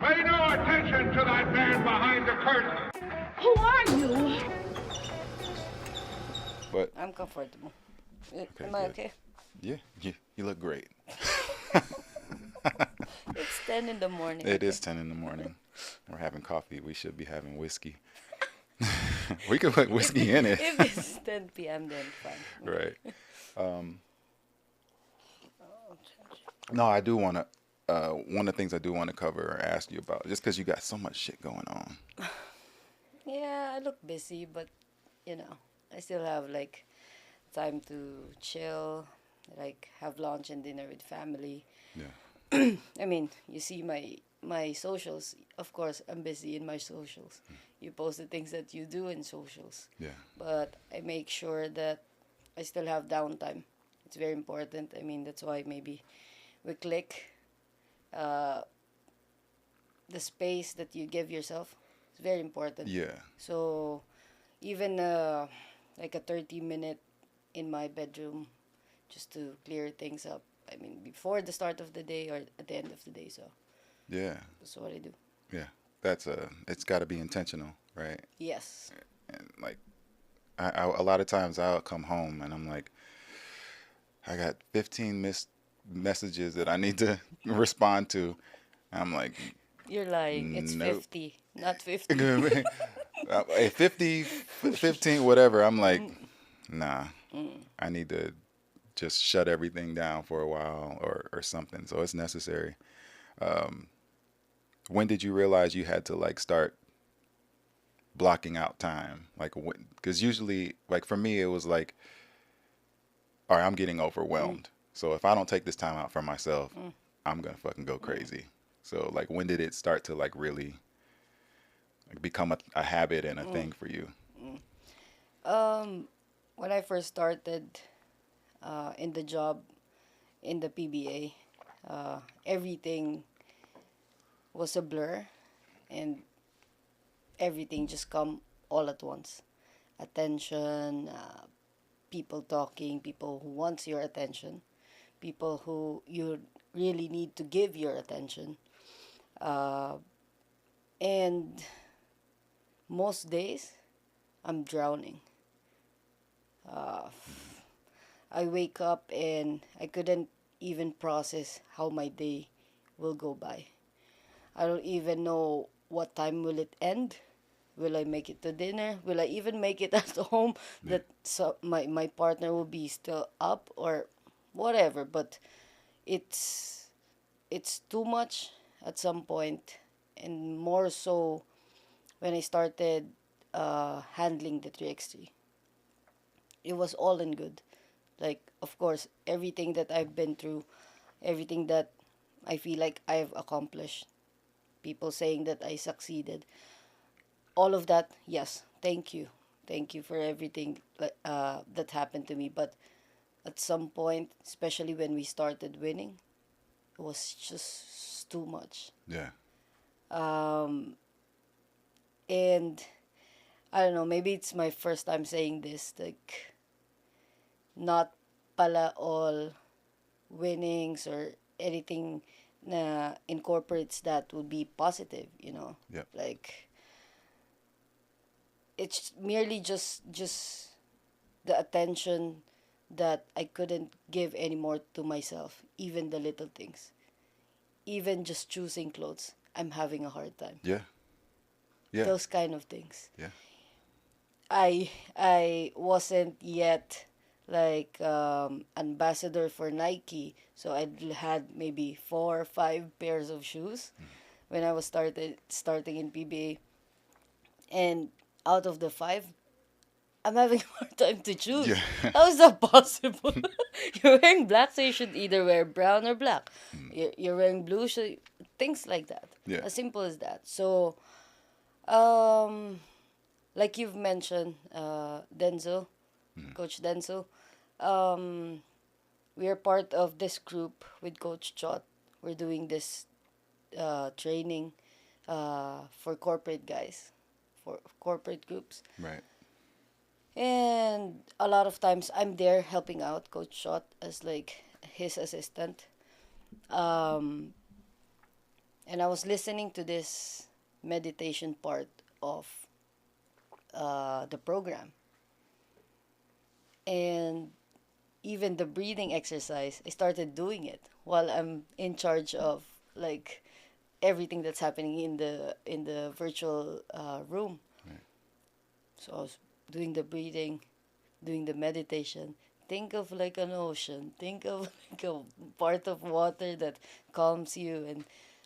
Pay no attention to that man behind the curtain. Who are you? But I'm comfortable. okay, Am I good. okay? Yeah, you look great. It's 10 in the morning. It okay? is 10 in the morning. We're having coffee. We should be having whiskey. We could put whiskey in it. If it's 10 p.m., then fine. Right. No, I do want to. One of the things I do want to cover or ask you about, just because you got so much shit going on. Yeah, I look busy, but I still have like time to chill, like have lunch and dinner with family. Yeah. I mean, you see my socials. Of course, I'm busy in my socials. You post the things that you do in socials, Yeah. but I make sure that I still have downtime. It's very important. I mean, that's why maybe we click. The space that you give yourself is very important. Yeah. So even like a 30-minute in my bedroom just to clear things up. I mean, before the start of the day or at the end of the day. So Yeah. that's what I do. Yeah. It's got to be intentional, right? Yes. And like, a lot of times I'll come home and I'm like, I got 15 missed messages that I need to respond to. I'm like, You're lying. It's nope. 50, not 50. Hey, 50, 15, whatever. I'm like, nah, I need to just shut everything down for a while or something. So it's necessary. When did you realize you had to like start blocking out time? Like, because usually, like for me, it was like, all right, I'm getting overwhelmed. So if I don't take this time out for myself, I'm gonna fucking go crazy. So like, when did it start to like really like, become a habit and a thing for you? When I first started in the job in the PBA, everything was a blur, and everything just come all at once. Attention, people talking, people who wants your attention, people who you really need to give your attention, and most days I'm drowning. I wake up and I couldn't even process how my day will go by. I don't even know what time will it end. Will I make it to dinner? Will I even make it at home? That my partner will be still up or whatever. But it's too much at some point, and more so when I started handling the 3x3. It was all in good. Like, of course, everything that I've been through, everything that I feel like I've accomplished, people saying that I succeeded, all of that, yes, thank you. Thank you for everything that happened to me. But at some point, especially when we started winning, it was just too much. Yeah. And I don't know, maybe it's my first time saying this, like, not pala all winnings or anything na incorporates that would be positive, Yep. like it's merely just the attention that I couldn't give anymore to myself, even the little things, even just choosing clothes. I'm having a hard time. Yeah. Yeah. Those kind of things. Yeah. I wasn't yet like ambassador for Nike, so I had maybe 4 or 5 pairs of shoes when I was starting in PBA, and out of the 5, I'm having a hard time to choose. Yeah. How is that possible? You're wearing black, so you should either wear brown or black. You're wearing blue, so things like that. Yeah. As simple as that. So, like you've mentioned, Denzel, Coach Denzel, we are part of this group with Coach Chot. We're doing this training for corporate guys, for corporate groups. Right. And a lot of times I'm there helping out Coach Shot as like his assistant. And And I was listening to this meditation part of the program. And even the breathing exercise, I started doing it while I'm in charge of like everything that's happening in the virtual room. Right. So I was doing the breathing, doing the meditation. Think of like an ocean. Think of like a part of water that calms you, and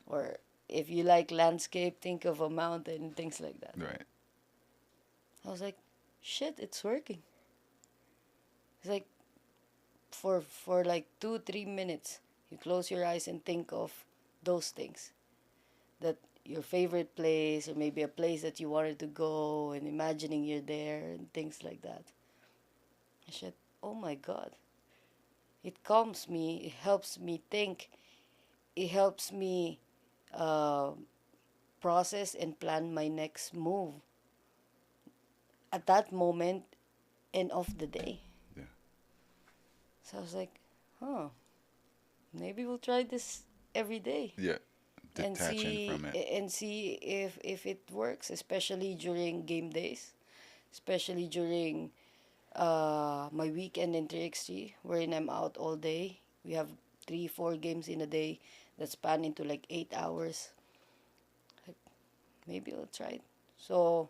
or if you like landscape, think of a mountain, things like that. Right. I was like, shit, it's working. It's like for like 2 3 minutes, you close your eyes and think of those things, that your favorite place or maybe a place that you wanted to go, and imagining you're there and things like that. I said, oh my God, it calms me, it helps me think, it helps me uh, process and plan my next move at that moment and of the day. Yeah. So I was like, huh, maybe we'll try this every day Yeah. and Detaching from it. see if it works, especially during game days, especially during my weekend in 3x3, wherein I'm out all day. We have 3 4 games in a day that span into like 8 hours. Like, maybe I'll try it. So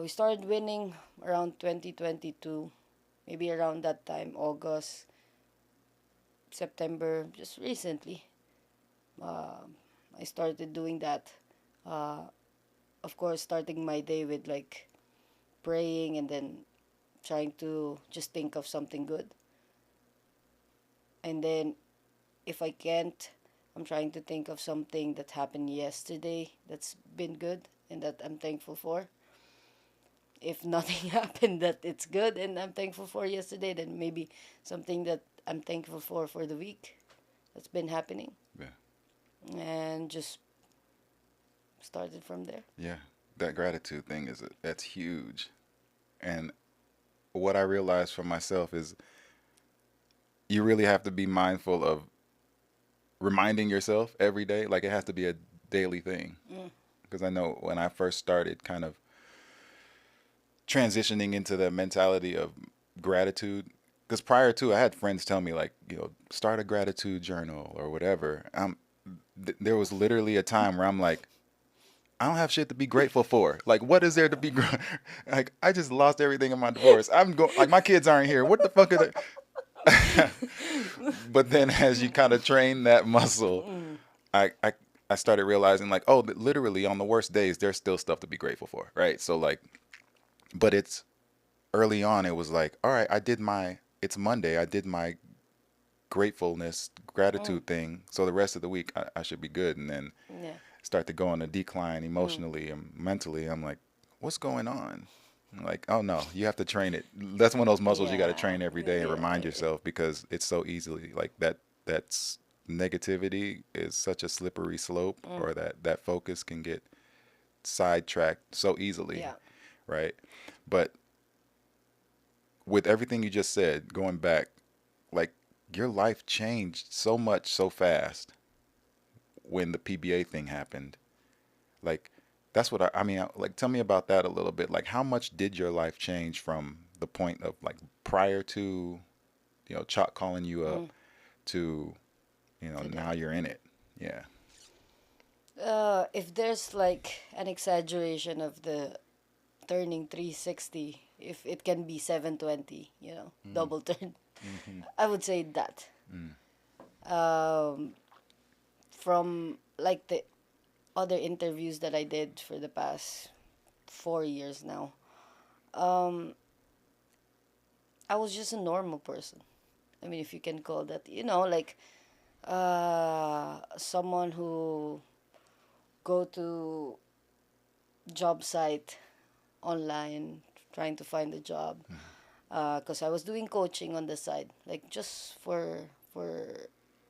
we started winning around 2022, maybe around that time, August, September, just recently. I started doing that. Uh, of course, starting my day with like praying and then trying to just think of something good. And then if I can't, I'm trying to think of something that happened yesterday that's been good and that I'm thankful for. If nothing happened that it's good and I'm thankful for yesterday, then maybe something that I'm thankful for the week that's been happening. Yeah. And just started from there. Yeah. That gratitude thing that's huge. And what I realized for myself is you really have to be mindful of reminding yourself every day. Like it has to be a daily thing. Because I know when I first started kind of transitioning into the mentality of gratitude, because prior to, I had friends tell me like, start a gratitude journal or whatever. There was literally a time where I'm like, I don't have shit to be grateful for. Like, what is there to be like? I just lost everything in my divorce. I'm going like my kids aren't here. What the fuck are they? But then, as you kind of train that muscle, I, I I started realizing like, oh, literally on the worst days, there's still stuff to be grateful for, right? So like, but it's early on. It was like, all right, It's Monday. I did my gratefulness, gratitude thing. So the rest of the week, I should be good. And then Yeah. start to go on a decline emotionally and mentally. I'm like, what's going on? I'm like, oh no, you have to train it. That's one of those muscles you got to Yeah. train every day and remind Yeah. yourself because it's so easily like that. That's negativity is such a slippery slope, or that focus can get sidetracked so easily, Yeah. right? But with everything you just said, going back, like your life changed so much so fast when the PBA thing happened. Like that's what I mean. Like tell me about that a little bit. Like how much did your life change from the point of like prior to, Chalk calling you up to, now Today. you're in it. Yeah. If there's like an exaggeration of the turning 360, if it can be 720, double turn, I would say that. Um, from like the other interviews that I did for the past 4 years now, um, I was just a normal person. I mean, if you can call that, like someone who go to job site online trying to find a job, because I was doing coaching on the side, like just for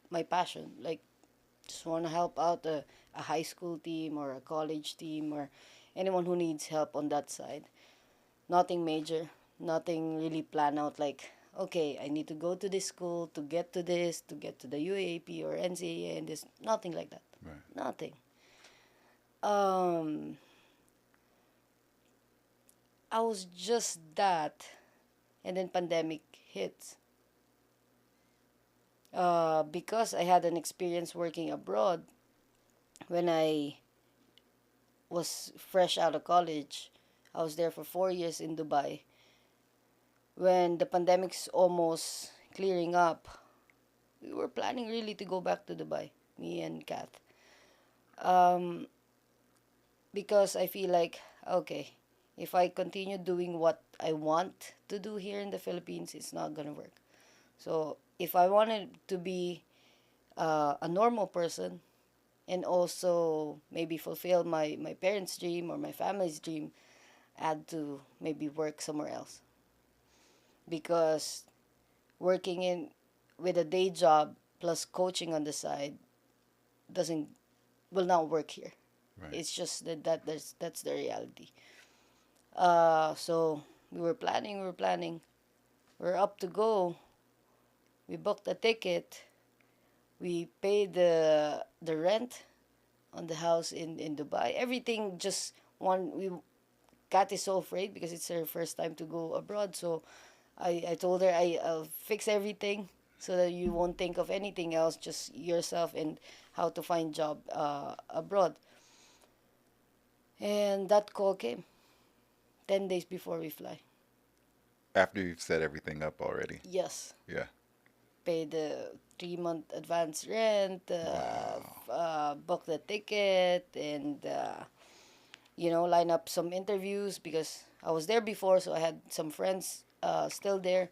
my passion, like just want to help out a high school team or a college team or anyone who needs help on that side. Nothing major, nothing really planned out like, okay, I need to go to this school to get to this, to get to the UAP or NCAA and this, nothing like that. Right. Nothing. Um, I was just that, and then pandemic hits. Because I had an experience working abroad when I was fresh out of college. I was there for 4 years in Dubai. When the pandemic's almost clearing up, we were planning really to go back to Dubai, me and Kath. Um, because I feel like, okay, if I continue doing what I want to do here in the Philippines, it's not gonna work. So if I wanted to be a normal person and also maybe fulfill my parents' dream or my family's dream, I had to maybe work somewhere else. Because working in with a day job plus coaching on the side doesn't will not work here. Right. It's just that's the reality. So we were planning, we're up to go. We booked a ticket. We paid the rent on the house in Dubai. Everything just one we Kat is so afraid because it's her first time to go abroad. So I told her I'll fix everything so that you won't think of anything else, just yourself and how to find job abroad. And that call came 10 days before we fly. After you've set everything up already. Yes, Yeah. pay the 3 month advance rent, Wow. book the ticket, and line up some interviews because I was there before, so I had some friends still there.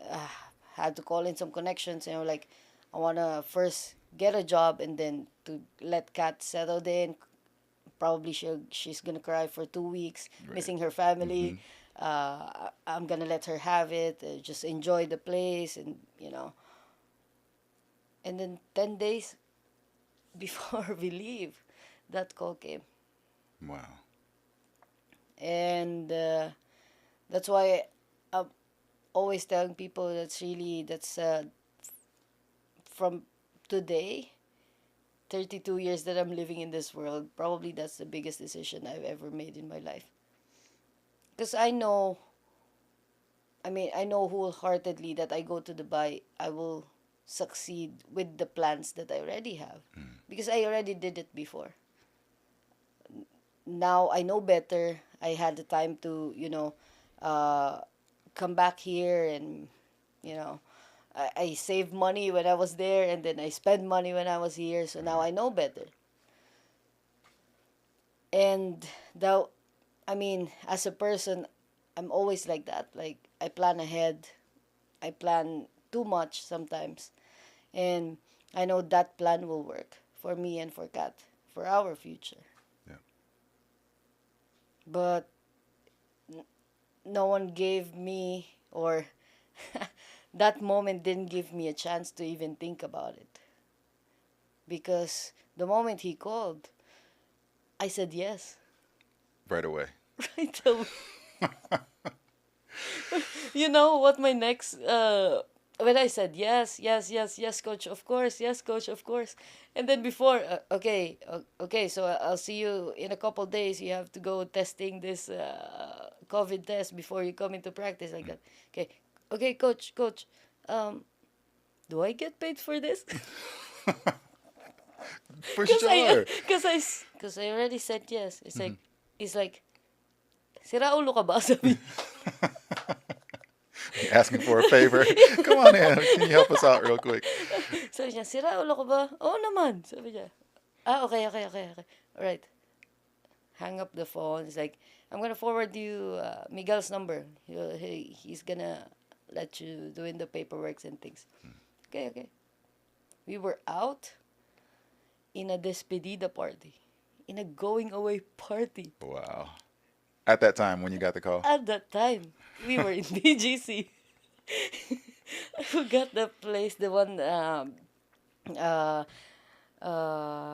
Uh, had to call in some connections, and like, I wanna first get a job and then to let Kat settle in. Probably she's gonna cry for 2 weeks, Right. missing her family. Hmm. I'm gonna let her have it, just enjoy the place, and And then 10 days before we leave, that call came, Wow. and that's why I'm always telling people that's from today, 32 years that I'm living in this world. Probably that's the biggest decision I've ever made in my life. Because I know wholeheartedly that I go to Dubai, I will succeed with the plans that I already have. Because I already did it before. Now I know better. I had the time to, uh, come back here and, you know, I saved money when I was there and then I spent money when I was here. So now I know better. And that, as a person, I'm always like that. Like, I plan ahead. I plan too much sometimes. And I know that plan will work for me and for Kat, for our future. Yeah. But no one gave me, or that moment didn't give me a chance to even think about it. Because the moment he called, I said yes. Right away. Right away. You know what my next when I said yes, yes, yes, yes, coach, of course, yes, coach, of course, and then before, okay, so I'll see you in a couple days. You have to go testing this COVID test before you come into practice like that. Okay, okay, coach, um, do I get paid for this? For Cause I, sure. cause I already said yes. It's like, sira ulo ka ba? Sabi. Asking for a favor. Come on in. Can you help us out real quick? Sabi niya, sira ulo ka ba? Oo naman. Sabi niya. Okay. Alright. Hang up the phone. It's like, I'm gonna forward you Miguel's number. He's gonna let you doing the paperwork and things. Okay. We were out in a despedida party. In a going away party. Wow. At that time when you got the call? At that time, we were in BGC. I forgot the place, the one uh,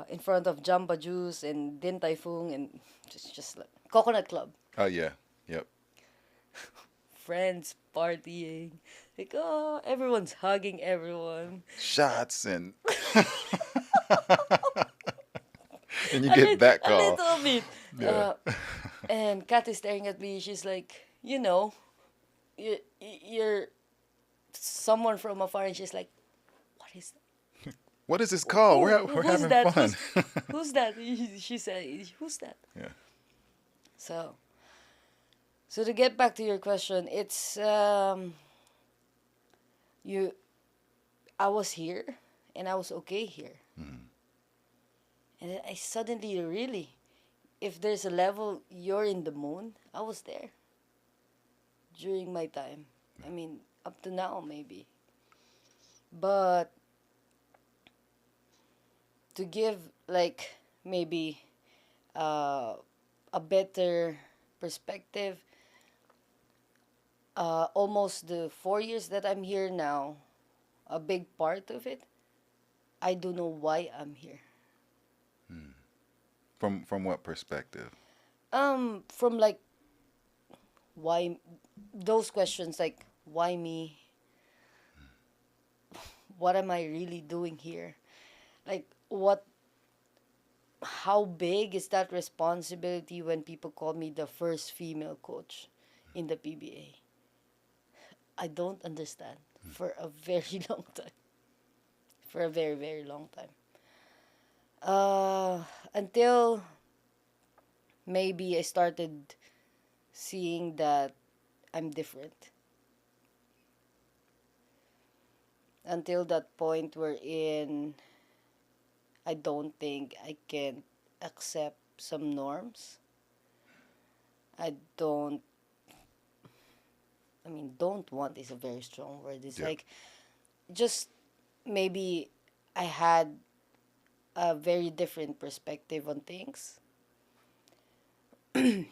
in front of Jamba Juice and Din Tai Fung and just like Coconut Club. Oh, yeah. Yep. Friends partying. Like, oh, everyone's hugging everyone. Shots and And you get that A call. little bit. Yeah. And Kat is staring at me. She's like, you're someone from afar, and she's like, what is What is this call? We're who's having that? fun. Who's that? She said, who's that? Yeah. So, so to get back to your question, it's you. I was here, and I was okay here, and then I suddenly really, if there's a level you're in the moon, I was there. During my time, I mean, up to now maybe, but to give like maybe uh, a better perspective, almost the 4 years that I'm here now, a big part of it, I don't know why I'm here. From what perspective? From like why those questions like why me? What am I really doing here? Like what? How big is that responsibility when people call me the first female coach in the PBA? I don't understand for a very long time. For a very, very long time. Until maybe I started seeing that I'm different. Until that point wherein I don't think I can accept some norms. I don't, I mean, don't want is a very strong word. It's Yeah. like just maybe I had a very different perspective on things. When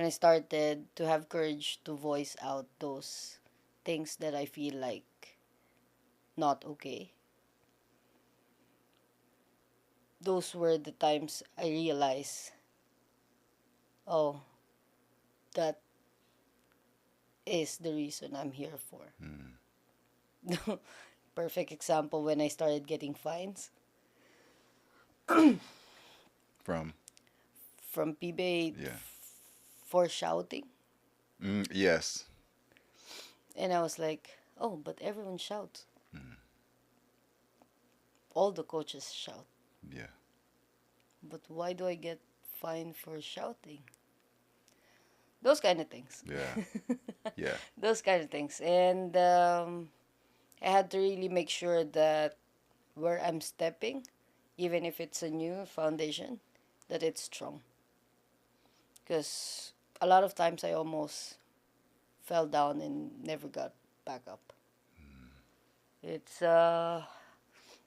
I started to have courage to voice out those things that I feel like not okay, those were the times I realized, oh, that is the reason I'm here for. Perfect example when I started getting fines From from PBA yeah. for shouting. Yes. And I was like, oh, but everyone shouts. All the coaches shout. Yeah. But why do I get fined for shouting? Those kind of things. Yeah. Yeah. Those kind of things. And I had to really make sure that where I'm stepping, even if it's a new foundation, that it's strong. Because a lot of times I almost fell down and never got back up. It's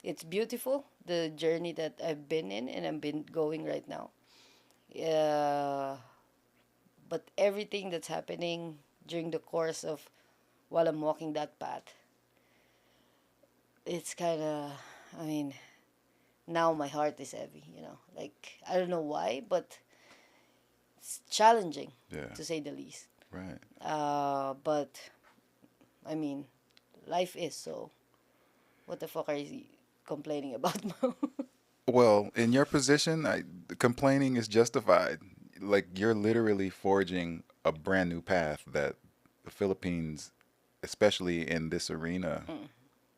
it's beautiful, the journey that I've been in and I've been going right now. Uh, but everything that's happening during the course of while I'm walking that path, it's kind of, I mean, now my heart is heavy, Like, I don't know why, but it's challenging, Yeah. to say the least. Right. But, I mean, life is so. What the fuck are you complaining about, Mo? Well, in your position, complaining is justified. Like you're literally forging a brand new path that the Philippines, especially in this arena,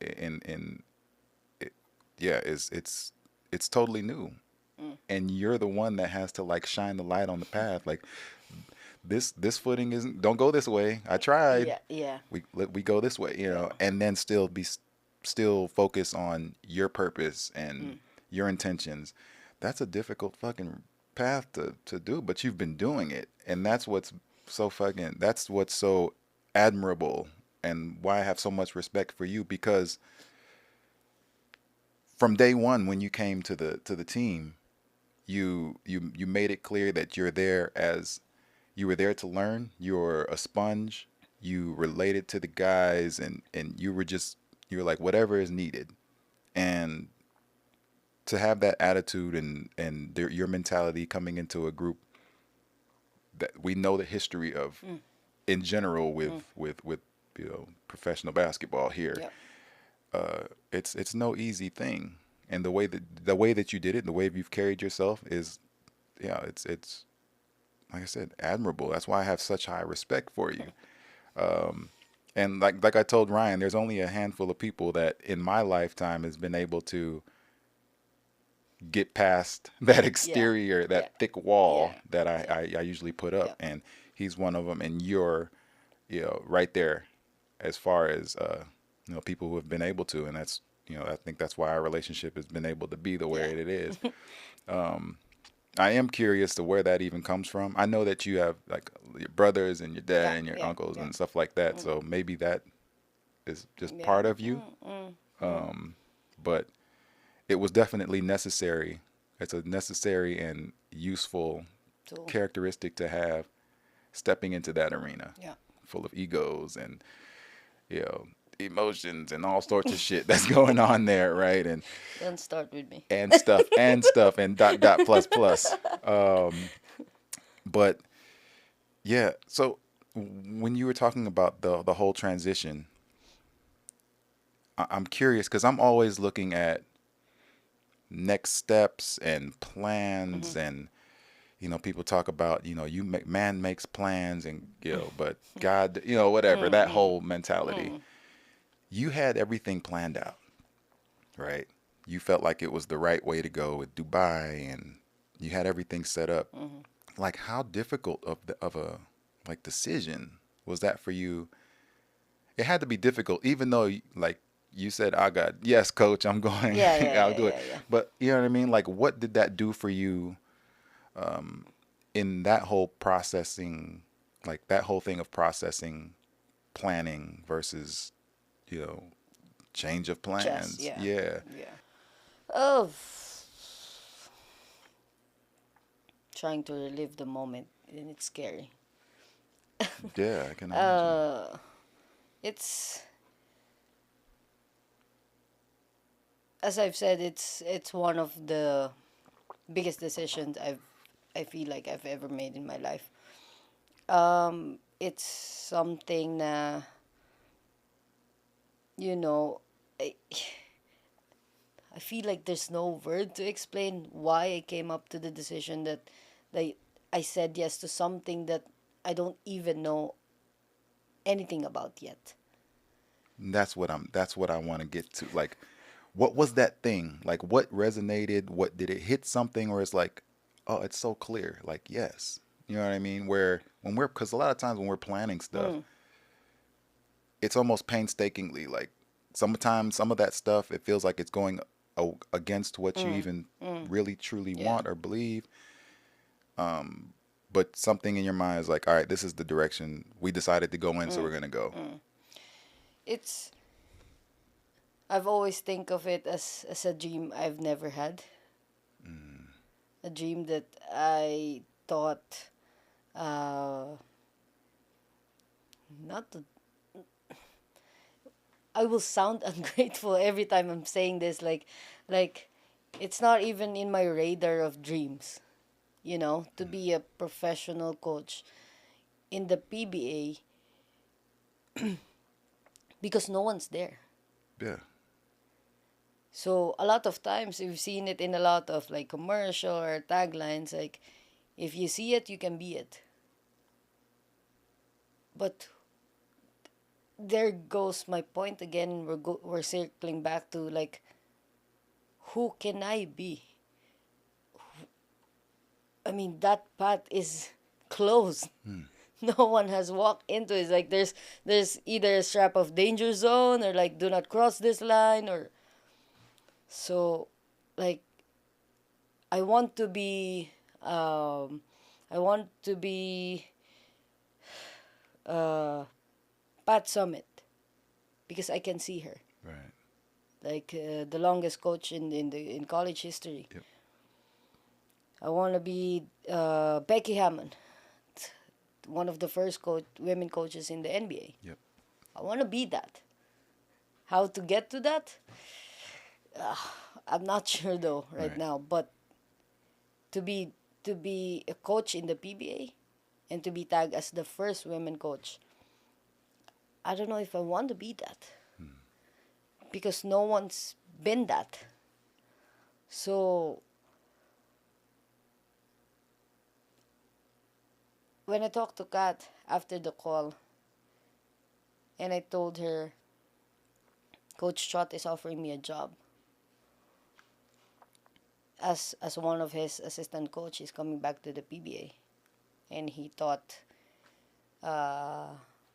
in it, yeah, is it's totally new, and you're the one that has to like shine the light on the path. Like this footing isn't. Don't go this way. I tried. Yeah, yeah. We go this way, Yeah. and then still focus on your purpose and your intentions. That's a difficult fucking path to do, but you've been doing it, and that's what's so admirable, and why I have so much respect for you, because from day one when you came to the team, you made it clear that you were there to learn. You're a sponge. You related to the guys, and you were like whatever is needed, and to have that attitude and your mentality coming into a group that we know the history of in general with professional basketball here. Yep. It's no easy thing, And the way that you did it, the way you've carried yourself is, yeah, it's like I said, admirable. That's why I have such high respect for you. Um, and like I told Ryan, there's only a handful of people that in my lifetime has been able to get past that Yeah. exterior, Yeah. that thick wall Yeah. that Yeah. I usually put up, Yeah. and he's one of them. And you're, right there as far as people who have been able to, and that's, I think that's why our relationship has been able to be the way Yeah. it is. Um, I am curious to where that even comes from. I know that you have like your brothers and your dad Yeah. and your Yeah. uncles Yeah. and stuff like that, Mm. so maybe that is just Yeah. part of you. Um, but it was definitely necessary. It's a necessary and useful So characteristic to have stepping into that arena yeah. full of egos and you know emotions and all sorts of shit that's going on there, right? Don't start with me. And stuff and dot dot plus plus. But yeah, so when you were talking about the whole transition, I'm curious because I'm always looking at next steps and plans, Hmm. and people talk about, man makes plans, and but God, whatever, that Mm-mm. whole mentality. Mm. You had everything planned out, right? You felt like it was the right way to go with Dubai, and you had everything set up. Hmm. Like, how difficult of a like decision was that for you? It had to be difficult, even though like you said, I got, yes, coach, I'm going, Yeah. Yeah. I'll Yeah. do it. Yeah. Yeah. But you know what I mean? Like, what did that do for you in that whole processing, like that whole thing of processing, planning versus, you know, change of Chess. plans? Yeah. Yeah. Yeah. Oh, trying to relive the moment, and it's scary. Yeah, I can imagine. Uh, it's as I've said, it's one of the biggest decisions I feel like I've ever made in my life. It's something you know, I, I feel like there's no word to explain why I came up to the decision that I said yes to something that I don't even know anything about yet. That's what I want to get to. Like, what was that thing? Like, what resonated? What did it hit something, or it's like, oh, it's so clear. Like, yes, you know what I mean? Where when we're, because a lot of times when we're planning stuff, Mm, it's almost painstakingly. Like, sometimes some of that stuff, it feels like it's going against what you mm, even mm, really truly yeah. want or believe. But something in your mind is like, all right, this is the direction we decided to go in, so we're Mm, gonna go. mm. It's I've always think of it as a dream I've never had. A dream that I thought not to, I will sound ungrateful every time I'm saying this, like it's not even in my radar of dreams, to be a professional coach in the PBA because no one's there. Yeah, So a lot of times we've seen it in a lot of like commercial or taglines, like if you see it, you can be it. But there goes my point again. We're circling back to like, who can I be? I mean, that path is closed. No one has walked into it. It's like there's either a strap of danger zone or like do not cross this line, or so like I want to be I want to be uh Pat Summit because I can see her. right. Like the longest coach in college history. Yep. I want to be Becky Hammond, one of the first women coaches in the NBA. Yep. I want to be that. How to get to that? I'm not sure though right Right. now. But to be to be a coach in the PBA and to be tagged as the first women coach, I don't know if I want to be that because no one's been that. So when I talked to Kat after the call, and I told her Coach Trot is offering me a job as one of his assistant coach. He's coming back to the PBA, and he thought uh,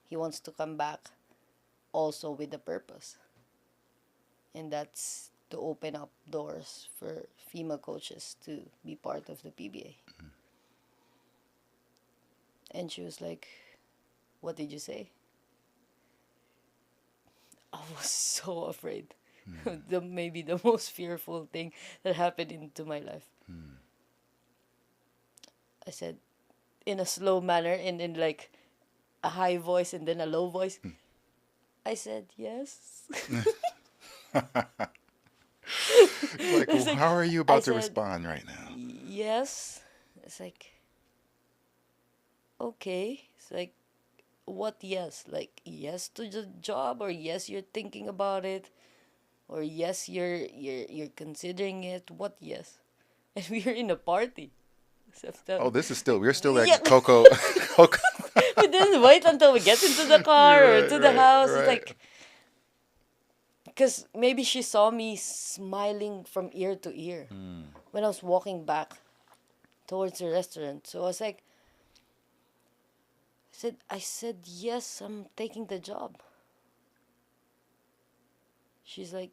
he wants to come back also with a purpose, and that's to open up doors for female coaches to be part of the PBA. And she was like, "What did you say?" I was so afraid. Maybe the most fearful thing that happened into my life. I said in a slow manner and in like a high voice and then a low voice. I said yes. Like, It's like, how are you I about to said respond right now? yes. It's like, okay. It's like, what yes? Like, yes to the job, or yes, you're thinking about it, or yes, you're considering it. What yes? And we were in a party. Oh, So, this is still, we're still yeah. at Coco. Coco. We didn't wait until we get into the car or Right, to the right, house. It's right. like, because maybe she saw me smiling from ear to ear when I was walking back towards the restaurant. So I was like, I said, yes, I'm taking the job. She's like,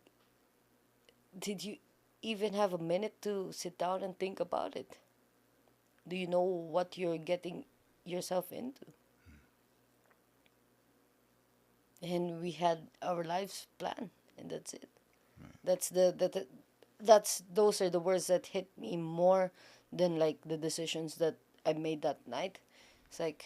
did you even have a minute to sit down and think about it? Do you know what you're getting yourself into? And we had our lives planned, and that's it. That's that's those are the words that hit me more than like the decisions that I made that night. It's like,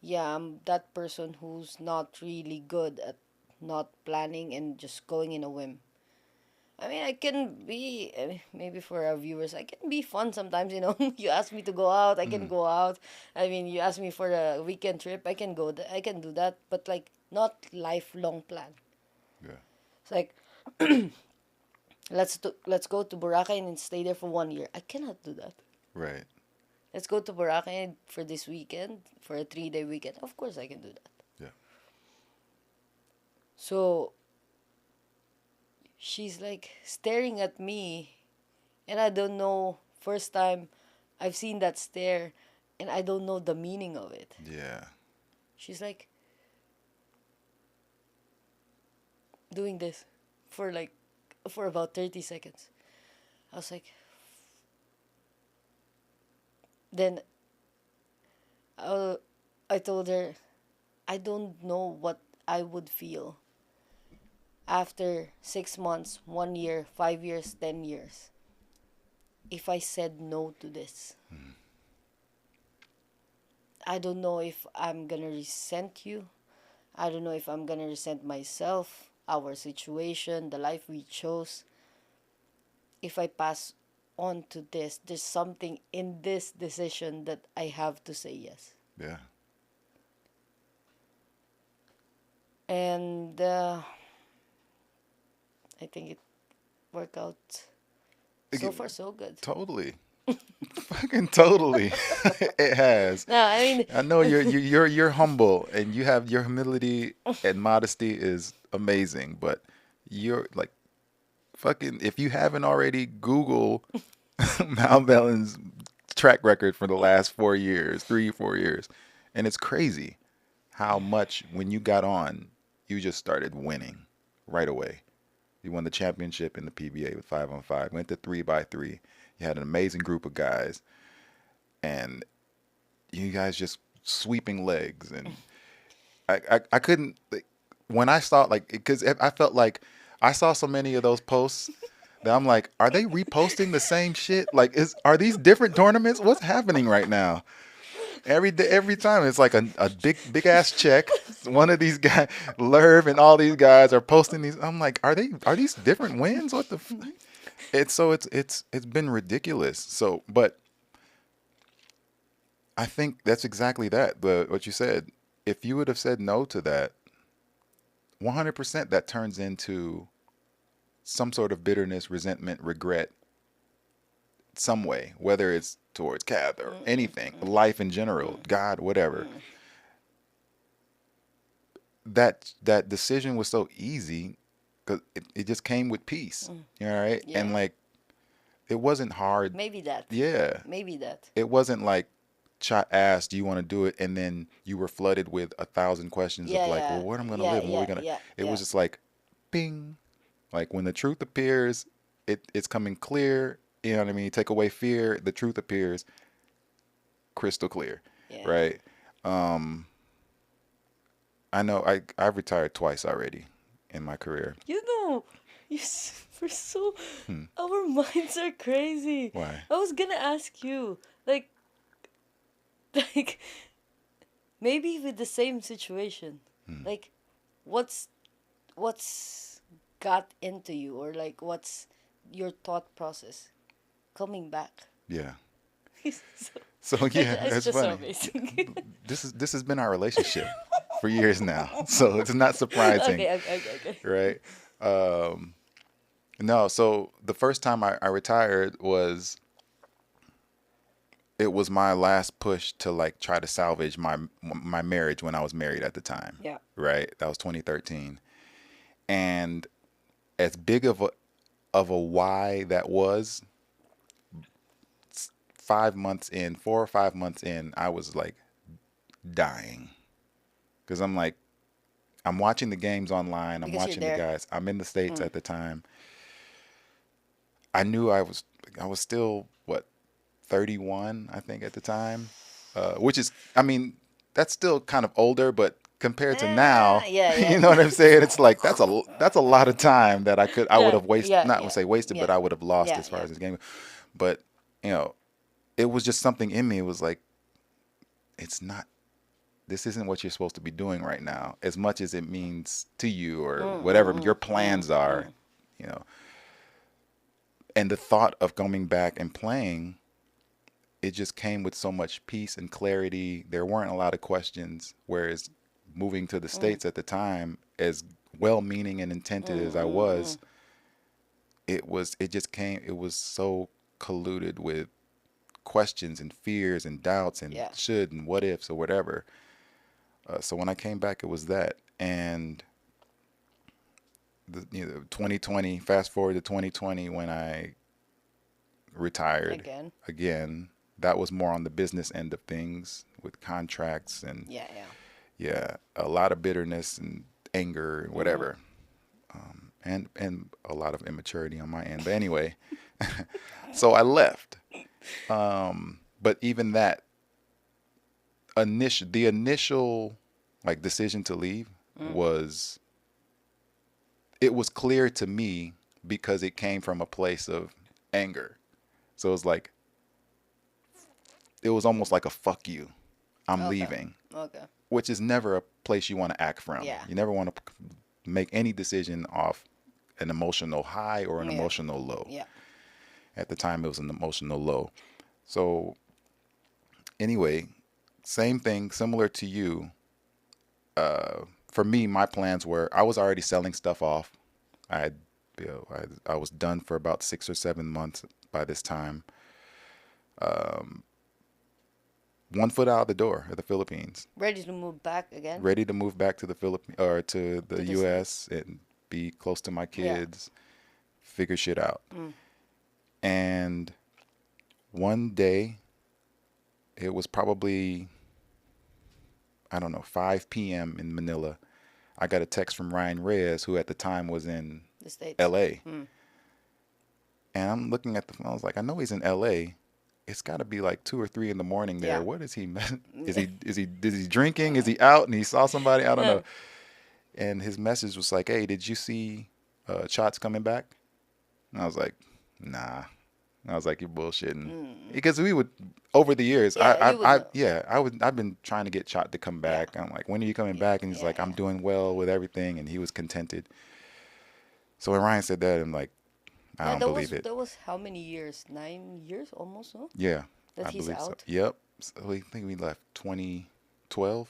yeah, I'm that person who's not really good at not planning and just going in a whim. I mean, I can be, maybe for our viewers, I can be fun sometimes, you know. You ask me to go out, I can go out. I mean, you ask me for a weekend trip, I can go, I can do that, but like not lifelong plan. Yeah. It's like, let's go to Boracay and stay there for 1 year. I cannot do that. Right. Let's go to Boracay for this weekend, for a 3-day weekend. Of course, I can do that. Yeah. So she's like staring at me, and I don't know. First time I've seen that stare, and I don't know the meaning of it. Yeah. She's like doing this for like for about 30 seconds. I was like, then I told her, I don't know what I would feel after 6 months, 1 year, 5 years, 10 years if I said no to this. I don't know if I'm gonna resent you. I don't know if I'm gonna resent myself, our situation, the life we chose. If I pass on to this, there's something in this decision that I have to say yes. Yeah. And I think it worked out so far so good. Totally. Fucking totally. It has. No, I mean, I know you're humble, and you have your humility and modesty is amazing, but you're like fucking, if you haven't already, Google Mal Belen's track record for the last 4 years, 3, 4 years. And it's crazy how much when you got on, you just started winning right away. You won the championship in the PBA with 5-on-5, went to 3x3. You had an amazing group of guys, and you guys just sweeping legs. And I couldn't, like, when I saw, like, because I felt like I saw so many of those posts that I'm like, are they reposting the same shit? Like, are these different tournaments? What's happening right now? Every day, every time it's like a big ass check. One of these guys, Lerv, and all these guys are posting these. I'm like, are these different wins? What the? It's been ridiculous. So, but I think that's exactly that. What you said. If you would have said no to that, 100% that turns into some sort of bitterness, resentment, regret some way, whether it's towards Kath or anything, life in general, God, whatever. That decision was so easy because it just came with peace. You know, right? Yeah. And like, it wasn't hard. Maybe that. Yeah. Maybe that. It wasn't like Chat asked, "Do you want to do it?" and then you were flooded with 1,000 questions Yeah, of like, yeah. "Well, where am I going to Yeah, live? And what are yeah, we gonna?" yeah, It yeah. was just like, bing. Like when the truth appears, it's coming clear. You know what I mean? Take away fear, the truth appears crystal clear, Yeah. right? Um, I know I've retired twice already in my career. You know, we're so. Hmm. Our minds are crazy. Why? I was gonna ask you, like, like, maybe with the same situation, like, what's got into you, or like, what's your thought process coming back? Yeah. So, So yeah, it's that's just so funny. amazing. This has been our relationship for years now, so it's not surprising, Okay. right? No, so the first time I retired it was my last push to like try to salvage my marriage when I was married at the time. Yeah. Right? That was 2013. And as big of a why that was, 4 or 5 months in, I was like dying. Cuz I'm like I'm watching the games online, I'm Because you're watching the there. guys. I'm in the States at the time. I knew I was still what 31, I think, at the time, which is, I mean, that's still kind of older, but compared to now, Yeah, you know what I'm saying? It's like that's a lot of time that I would Yeah, have wasted, yeah, not yeah, say wasted, but yeah, I would have lost yeah, as far yeah. as this game. But you know, it was just something in me. It was like, it's not. This isn't what you're supposed to be doing right now, as much as it means to you or whatever your plans are, you know. And the thought of coming back and playing, it just came with so much peace and clarity. There weren't a lot of questions. Whereas moving to the States at the time, as well-meaning and intended as I was, it was so colluded with questions and fears and doubts and Yeah. should and what ifs or whatever. So when I came back, it was that. And 2020, fast forward to 2020 when I retired again. That was more on the business end of things with contracts and Yeah, yeah. yeah, a lot of bitterness and anger and whatever, and a lot of immaturity on my end. But anyway, so I left. But even that the initial like decision to leave was it was clear to me because it came from a place of anger. So it was like it was almost like a fuck you. I'm Okay. leaving. Okay. Which is never a place you want to act from. Yeah. You never want to make any decision off an emotional high or an Yeah. emotional low. Yeah. At the time, it was an emotional low. So, anyway, same thing, similar to you. For me, my plans were I was already selling stuff off. I had, I was done for about 6 or 7 months by this time. 1 foot out of the door of the Philippines. Ready to move back again? Ready to move back to the Philippines or to the To the U.S. and be close to my kids, figure shit out. And one day, it was probably, I don't know, 5 p.m. in Manila. I got a text from Ryan Reyes, who at the time was in The States. L.A. And I'm looking at the phone. I was like, I know he's in L.A. It's got to be like 2 or 3 in the morning there. Yeah. What is he? Is he drinking? Is he out and he saw somebody? I don't know. And his message was like, "Hey, did you see Shots coming back?" And I was like, "Nah." And I was like, "You're bullshitting," because we would over the years. Yeah, you would know. I've been trying to get Shot to come back. I'm like, "When are you coming back?" And he's like, "I'm doing well with everything," and he was contented. So when Ryan said that, I'm like, I don't believe it. That was how many years? 9 years almost, no? Yeah, That I he's believe so. out? Yep. So I think we left 2012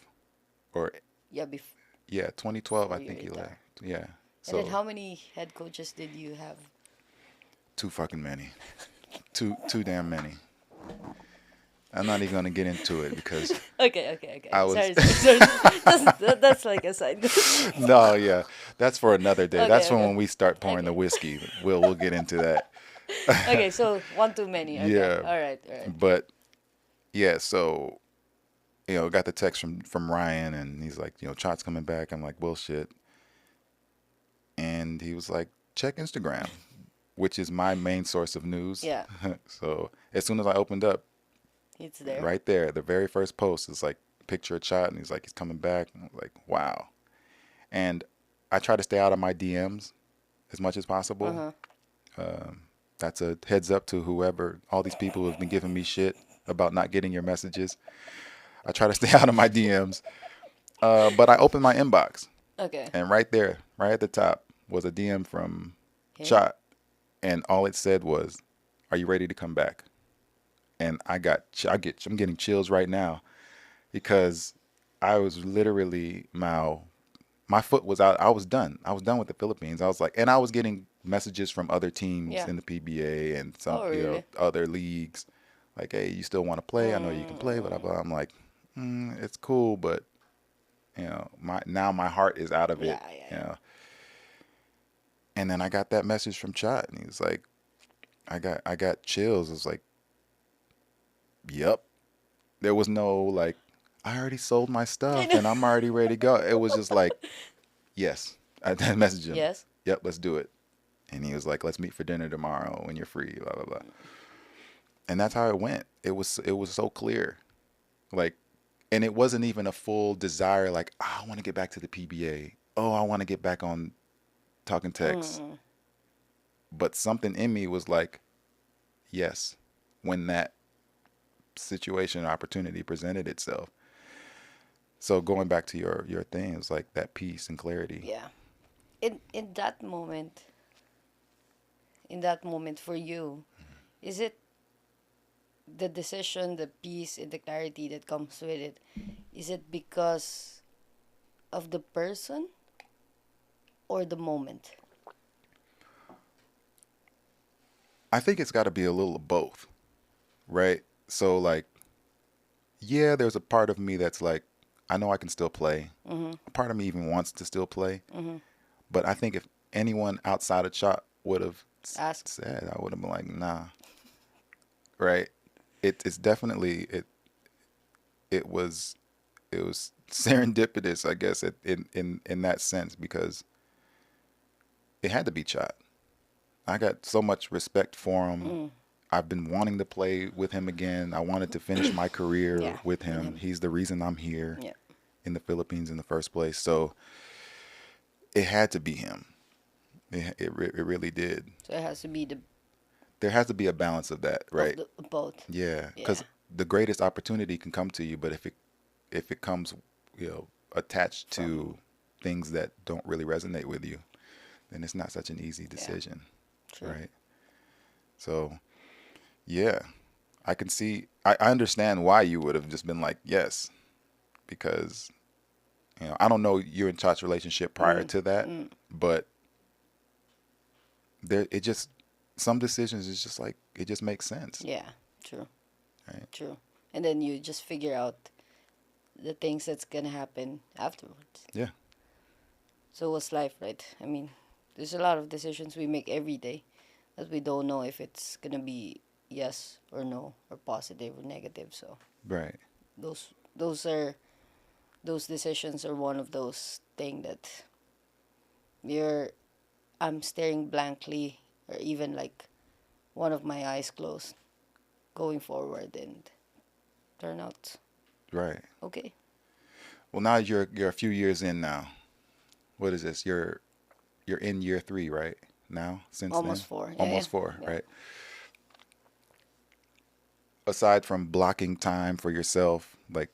or Yeah, 2012. I before you think he retired. left. Yeah. And then So how many head coaches did you have? too fucking many. too damn many. I'm not even gonna get into it because Okay. I was Sorry. That's like a side. no, yeah, that's for another day. That's Okay. when we start pouring the Okay. whiskey. We'll get into that. Okay, so one too many. Okay. Yeah, All right. but yeah, so got the text from Ryan, and he's like, Chot's coming back. I'm like, bullshit. And he was like, check Instagram, which is my main source of news. Yeah, So as soon as I opened up, it's there. right there, the very first post is like picture of Chot, and he's like, he's coming back. And I'm like, wow. And I try to stay out of my DMs as much as possible. Uh-huh. That's a heads up to whoever, all these people who have been giving me shit about not getting your messages. I try to stay out of my DMs. But I opened my inbox, Okay. and right there, right at the top, was a DM from Him? Chot, and all it said was, "Are you ready to come back?" And I'm getting chills right now because I was literally my foot was out. I was done. I was done with the Philippines. I was like, and I was getting messages from other teams Yeah. in the PBA and some, Oh, really? other leagues, like, hey, you still want to play? I know you can play, blah blah. I'm like, it's cool, but my heart is out of it. Yeah. And then I got that message from Chot, and he was like, I got chills. It was like, yep. There was no like, I already sold my stuff and I'm already ready to go. It was just like, yes. I messaged him. Yes. Yep, let's do it. And he was like, let's meet for dinner tomorrow when you're free, blah blah blah. And that's how it went. It was so clear. Like, and it wasn't even a full desire like, I want to get back to the PBA. Oh, I want to get back on talking text. But something in me was like, yes, when that situation or opportunity presented itself. So going back to your thing, it's like that peace and clarity. Yeah. In that moment for you, is it the decision, the peace, and the clarity that comes with it? Is it because of the person or the moment? I think it's got to be a little of both, right? So like, yeah, there's a part of me that's like, I know I can still play. A part of me even wants to still play. But I think if anyone outside of Chot would have Ask. said, I would have been like, nah, right? It's definitely it was serendipitous, I guess, in that sense, because it had to be Chot. I got so much respect for him. I've been wanting to play with him again. I wanted to finish my career Yeah, with him. He's the reason I'm here Yeah. in the Philippines in the first place. So it had to be him. It really did. So it has to be There has to be a balance of that, right? both. Yeah, Yeah. because the greatest opportunity can come to you, but if it comes, attached to things that don't really resonate with you, then it's not such an easy decision, True. right? So, yeah, I understand why you would have just been like, yes, because, I don't know you and Chot's relationship prior to that, but some decisions is just like, it just makes sense, Yeah. True. right? True. And then you just figure out the things that's gonna happen afterwards. Yeah, So what's life, right? I mean, there's a lot of decisions we make every day that we don't know if it's gonna be yes or no or positive or negative. So right. those decisions are one of those things that I'm staring blankly or even like one of my eyes closed going forward and turn out Right. okay. Well, now you're a few years in now. What is this? You're in year 3, right? Now, since Almost then? 4. Yeah, Almost yeah. 4, Yeah. right? Aside from blocking time for yourself, like,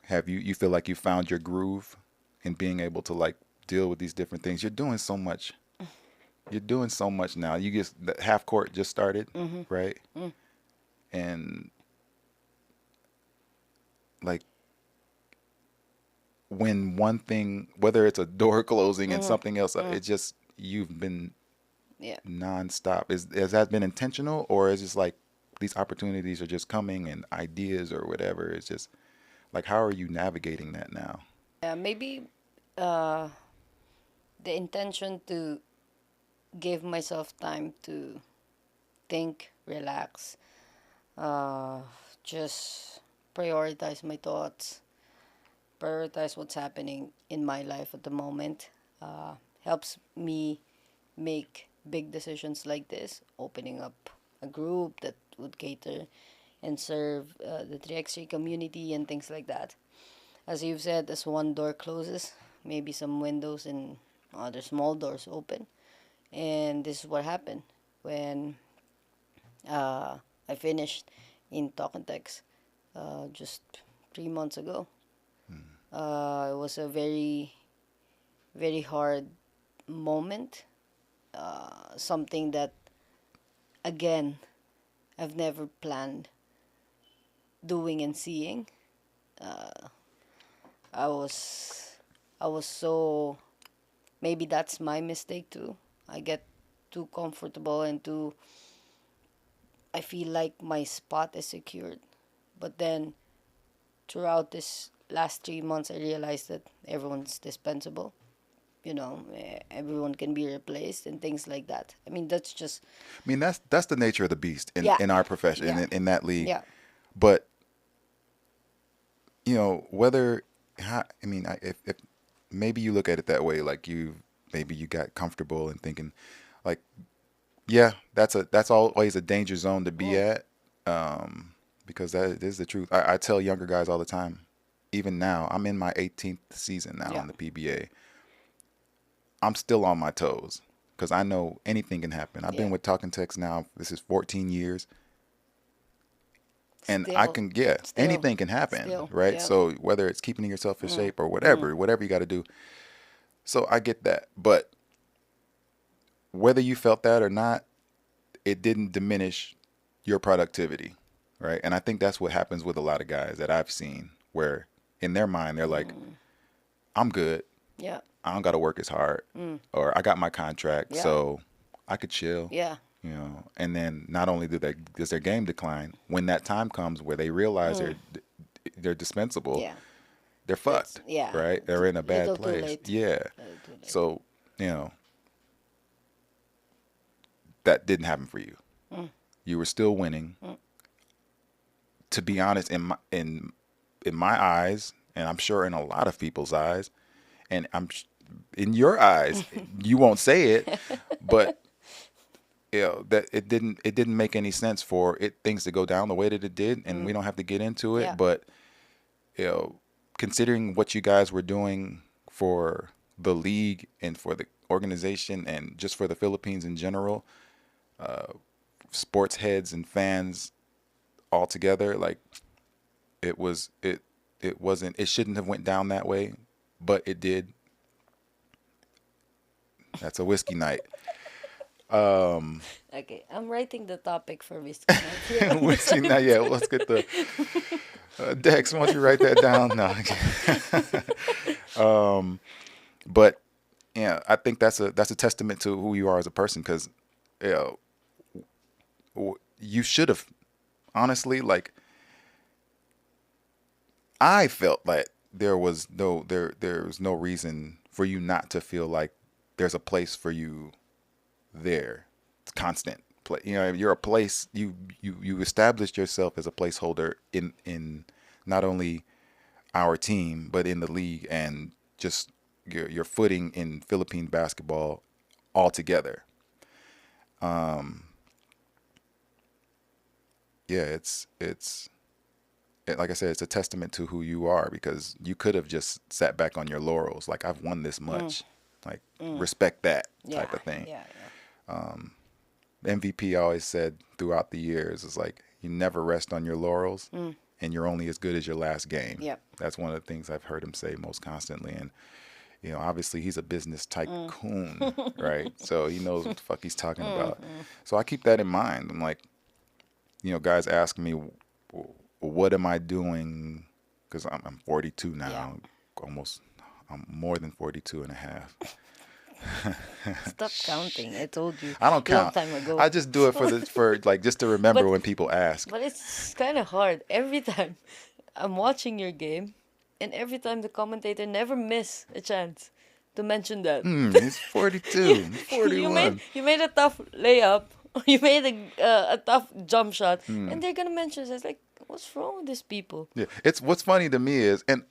have you feel like you found your groove in being able to like deal with these different things? You're doing so much. You're doing so much now. The half court just started, right? And like, when one thing, whether it's a door closing and something else, it just, you've been Yeah. nonstop. Has that been intentional, or is it just like these opportunities are just coming and ideas or whatever? It's just like, how are you navigating that now? Yeah, maybe uh, the intention to give myself time to think, relax, uh, just prioritize my thoughts, prioritize what's happening in my life at the moment, helps me make big decisions like this, opening up a group that would cater and serve the 3x3 community and things like that. As you've said, as one door closes, maybe some windows and other small doors open. And this is what happened when uh, I finished in Talk and Text just 3 months ago. It was a very, very hard moment. Something that, again, I've never planned doing and seeing. Uh, I was, I was so, maybe that's my mistake too. I get too comfortable and too, I feel like my spot is secured. But then throughout this last 3 months, I realized that everyone's dispensable. Everyone can be replaced and things like that. I mean, that's just, I mean, that's the nature of the beast yeah, in our profession, yeah, in that league. yeah. But whether I mean, if maybe you look at it that way, like maybe you got comfortable and thinking, like, yeah, that's always a danger zone to be at, because that is the truth. I tell younger guys all the time, even now, I'm in my 18th season now Yeah. in the PBA. I'm still on my toes because I know anything can happen. I've been Yeah. with Talking Text now. This is 14 years. And I Still, can, yeah, still, anything can happen, still, right? yeah. So whether it's keeping yourself in Mm, shape or mm, whatever you got to do. So I get that. But whether you felt that or not, it didn't diminish your productivity, right? And I think that's what happens with a lot of guys that I've seen, where in their mind, they're like, I'm good. yeah, I don't got to work as hard, mm, or I got my contract, yeah, so I could chill. yeah, And then not only does their game decline, when that time comes where they realize mm, they're dispensable, yeah. they're That's, fucked, yeah. right? They're in a bad Little too place. late. Yeah. Little too late. So, you know, that didn't happen for you. Mm, You were still winning. mm, To be honest, in my eyes, and I'm sure in a lot of people's eyes, and in your eyes, you won't say it, but that it didn't make any sense for things to go down the way that it did, and we don't have to get into yeah. it, but you know, considering what you guys were doing for the league and for the organization and just for the Philippines in general, sports heads and fans all together, like it wasn't, it shouldn't have went down that way, but it did. That's a whiskey night. Okay, I'm writing the topic for Whiskey Night here on the Whiskey night. side. Yeah, well, let's get the Dex. Why don't you write that down? No. But yeah, I think that's a testament to who you are as a person, because you know, you should have, honestly, like, I felt like there's no reason for you not to feel like there's a place for you there. It's constant play. You're a place, you established yourself as a placeholder in not only our team but in the league, and just your footing in Philippine basketball altogether. Yeah, like I said, it's a testament to who you are, because you could have just sat back on your laurels, like, I've won this much, like, respect that type Yeah, of thing. yeah, MVP always said throughout the years is like, you never rest on your laurels, and you're only as good as your last game. Yep. That's one of the things I've heard him say most constantly. And obviously he's a business tycoon, right? So he knows what the fuck he's talking about. So I keep that in mind. I'm like, guys ask me, what am I doing? Because I'm 42 now, Yeah. I'm more than 42 and a half. Stop counting. I told you I don't long count. time ago. I just do it for like just to remember But when people ask. but it's kind of hard. Every time I'm watching your game, and every time the commentator never miss a chance to mention that. He's you, 42, you made 41. you made a tough layup. You made a tough jump shot, and they're gonna mention it. It's like, what's wrong with these people? Yeah, it's what's funny to me is, and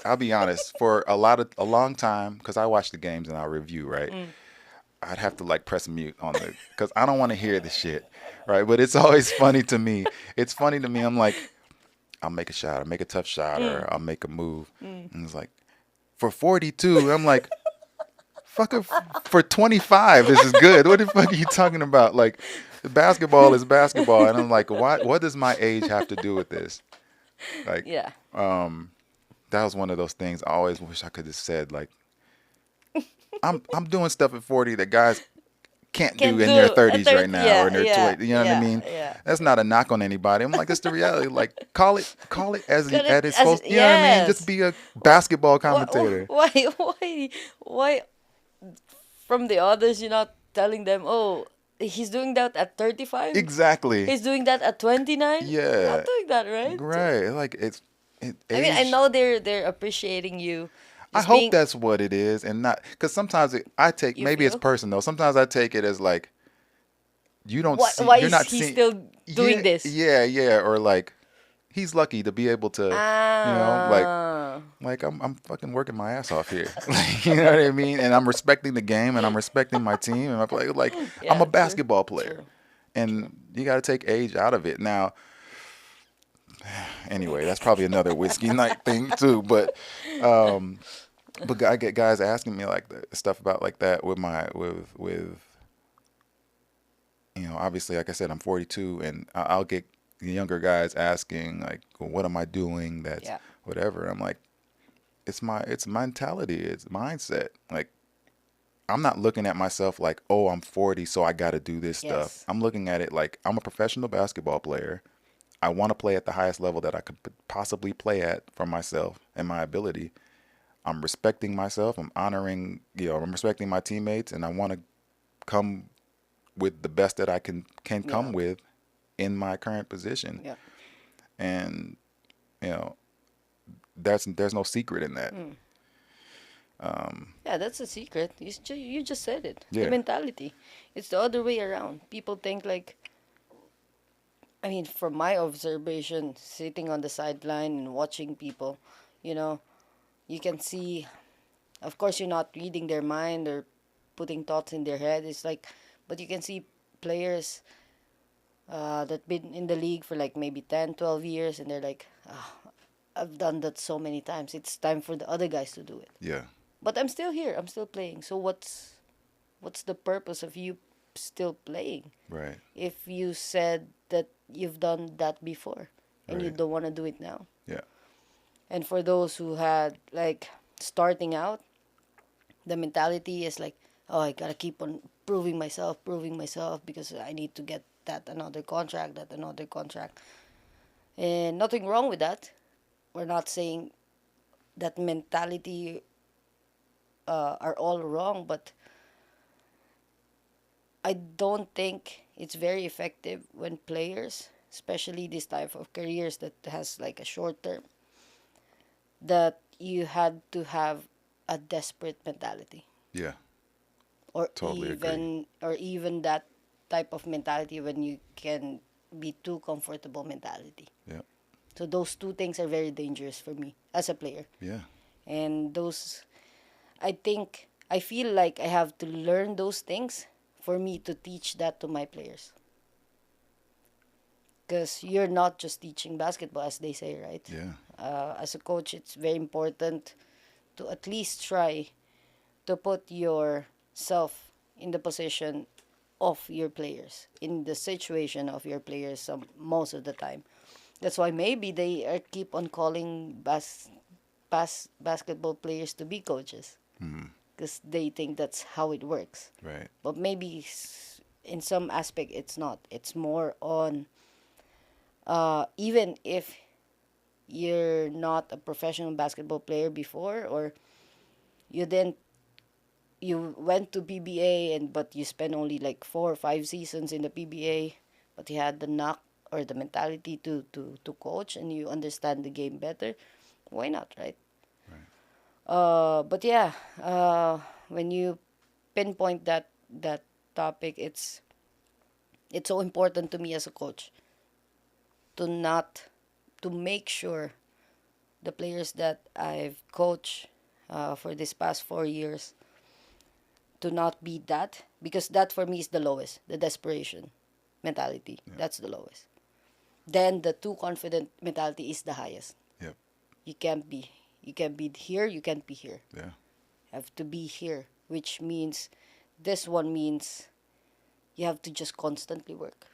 I'll be honest, for a long time, because I watch the games and I review, right? I'd have to like press mute on the, because I don't want to hear the shit, right? But it's always funny to me. It's funny to me. I'm like, I'll make a shot, I'll make a tough shot, or I'll make a move, and it's like, for 42, I'm like, fucker, for 25, this is good. What the fuck are you talking about? Like, basketball is basketball, and I'm like, what does my age have to do with this? Like, Yeah, that was one of those things I always wish I could have said. Like, I'm doing stuff at 40 that guys can't do can in do their a 30s third. right now or Yeah, in their yeah, 20s. You know what I yeah, mean? yeah. That's not a knock on anybody. I'm like, it's the reality. Like, call it as Got at it its as supposed. You know what I mean? Just yes. be a basketball Why, commentator. why from the others you're not telling them, oh, he's doing that at 35? Exactly. He's doing that at 29? You're Yeah. not doing that, right? Right. Like I mean, I age. know they're appreciating you. I Just hope being, that's what it is, and not because sometimes I take, you maybe it's feel? personal. Sometimes I take it as like you don't see, Why you're is not he seeing. still doing Yeah, this? yeah, or like he's lucky to be able to, Ah, like I'm fucking working my ass off here. Like, you know what I mean? And I'm respecting the game, and I'm respecting my team, and I'm like I'm yeah, a true, basketball player, true. and you got to take age out of it. Now, anyway, that's probably another whiskey night thing too, but I get guys asking me like stuff about like that with my with obviously, like I said, I'm 42, and I'll get younger guys asking like, well, what am I doing that's Yeah, whatever. I'm like, it's mentality, it's mindset. Like, I'm not looking at myself like, oh, I'm 40, so I got to do this stuff. yes, I'm looking at it like I'm a professional basketball player. I want to play at the highest level that I could possibly play at for myself and my ability. I'm respecting myself. I'm honoring, I'm respecting my teammates, and I want to come with the best that I can yeah, come with in my current position. yeah. And you know, there's no secret in that. Yeah, that's a secret. You just said it. The Yeah, mentality. It's the other way around. People think like, I mean, from my observation, sitting on the sideline and watching people, you know, you can see, of course, you're not reading their mind or putting thoughts in their head. It's like, but you can see players that been in the league for like maybe 10, 12 years, and they're like, "Ah, I've done that so many times. It's time for the other guys to do it. yeah, But I'm still here. I'm still playing. So what's the purpose of you still playing right, if you said that you've done that before and you right, don't want to do it now? yeah, And for those who had like starting out, the mentality is like, oh, I gotta keep on proving myself because I need to get that another contract. And nothing wrong with that. We're not saying that mentality are all wrong, but I don't think it's very effective when players, especially this type of careers that has like a short term, that you had to have a desperate mentality, yeah. or Totally agree. even that type of mentality when you can be too comfortable mentality. Yeah, So those two things are very dangerous for me as a player. yeah, And those, I feel like I have to learn those things for me to teach that to my players. Because you're not just teaching basketball, as they say, right? yeah, As a coach, it's very important to at least try to put yourself in the position of your players, in the situation of your players most of the time. That's why maybe they keep on calling basketball players to be coaches because they think that's how it works. right, But maybe in some aspect it's not. It's more on even if you're not a professional basketball player before or you didn't you went to PBA but you spent only like 4 or 5 seasons in the PBA, but you had the knock or the mentality to coach and you understand the game better. Why not, right? Right. But yeah, when you pinpoint that topic, it's so important to me as a coach to not to make sure the players that I've coached for this past 4 years to not be that, because that for me is the lowest, the desperation mentality. Yep. That's the lowest. Then the too confident mentality is the highest. Yep. You can't be here, you can't be here. Yeah. Have to be here, which means this one means you have to just constantly work.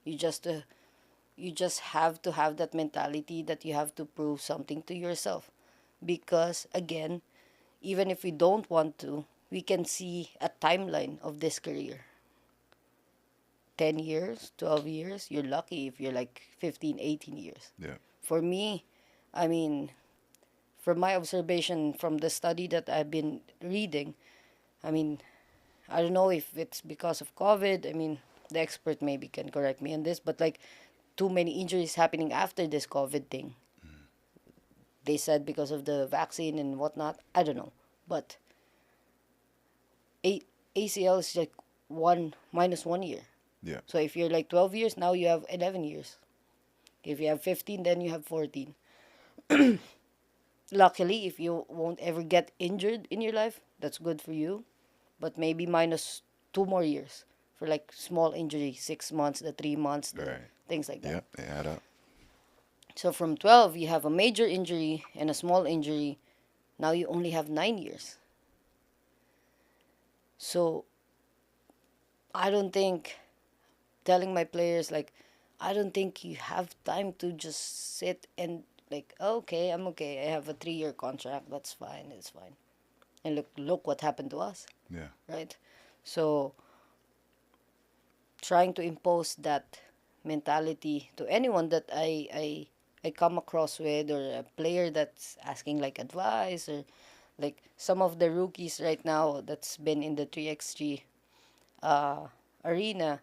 You just uh, you just have to have that mentality that you have to prove something to yourself, because again, even if we don't want to, we can see a timeline of this career. 10 years, 12 years, you're lucky if you're like 15, 18 years. Yeah. For me, I mean, from my observation from the study that I've been reading, I mean, I don't know if it's because of COVID. I mean, the expert maybe can correct me on this, but like too many injuries happening after this COVID thing. They said because of the vaccine and whatnot. I don't know. But ACL is like 1 - 1 year. Yeah. So if you're like 12 years, now you have 11 years. If you have 15, then you have 14. Luckily, if you won't ever get injured in your life, that's good for you. But maybe minus 2 more years for like small injury, 6 months, the 3 months, the Right. things like that. Yep. They add up. So from 12, you have a major injury and a small injury. Now you only have 9 years. So I don't think telling my players like, I don't think you have time to just sit and like, okay, I'm okay. I have a 3 year contract. That's fine. It's fine. And look what happened to us, Yeah. right? So trying to impose that mentality to anyone that I come across with, or a player that's asking like advice, or like some of the rookies right now that's been in the 3x3 arena.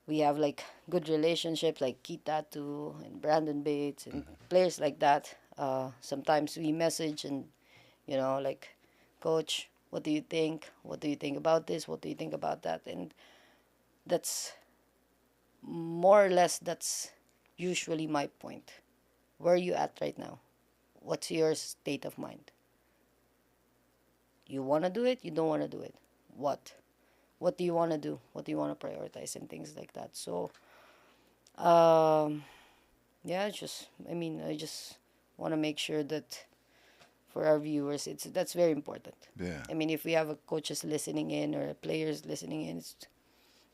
We have like good relationships like Kitatu and Brandon Bates and players like that. Sometimes we message and, like, coach, what do you think? What do you think about this? What do you think about that? And that's more or less, that's usually my point. Where are you at right now? What's your state of mind? You want to do it? You don't want to do it? What? What do you want to do? What do you want to prioritize and things like that? So, yeah, I just want to make sure that for our viewers, that's very important. Yeah. I mean, if we have a coaches listening in or players listening in, it's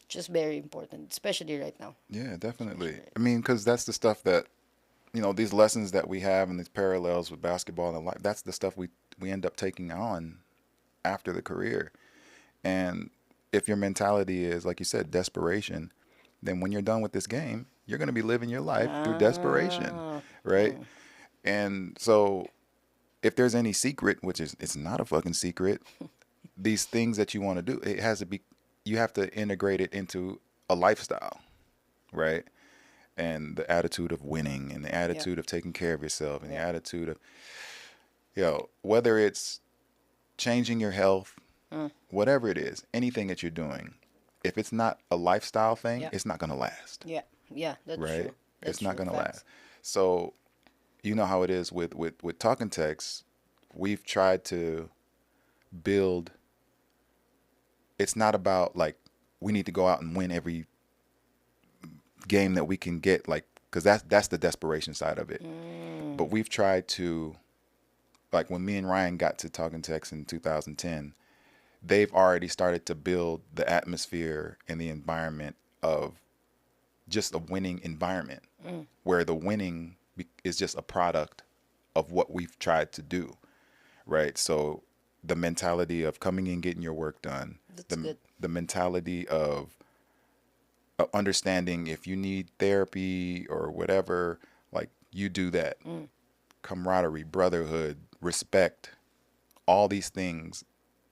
just very important, especially right now. Yeah, definitely. I mean, because that's the stuff that, these lessons that we have and these parallels with basketball and life, that's the stuff we end up taking on after the career. And if your mentality is, like you said, desperation, then when you're done with this game, you're going to be living your life through desperation, right? And so if there's any secret, which is, it's not a fucking secret, these things that you want to do, it has to be, you have to integrate it into a lifestyle, right? And the attitude of winning and the attitude of taking care of yourself and the attitude of, whether it's changing your health, whatever it is, anything that you're doing, if it's not a lifestyle thing, it's not going to last. Yeah, that's right? true. That's It's not true. going to Facts. last. So, you know how it is with Talking Text. We've tried to build. It's not about like we need to go out and win every game that we can get, like, because that's the desperation side of it. But we've tried to, like, when me and Ryan got to Talking Text in 2010, they've already started to build the atmosphere and the environment of just a winning environment, where the winning is just a product of what we've tried to do, right? So the mentality of coming in, getting your work done, That's good. the mentality of understanding if you need therapy or whatever, like, you do that. Camaraderie, brotherhood, respect, all these things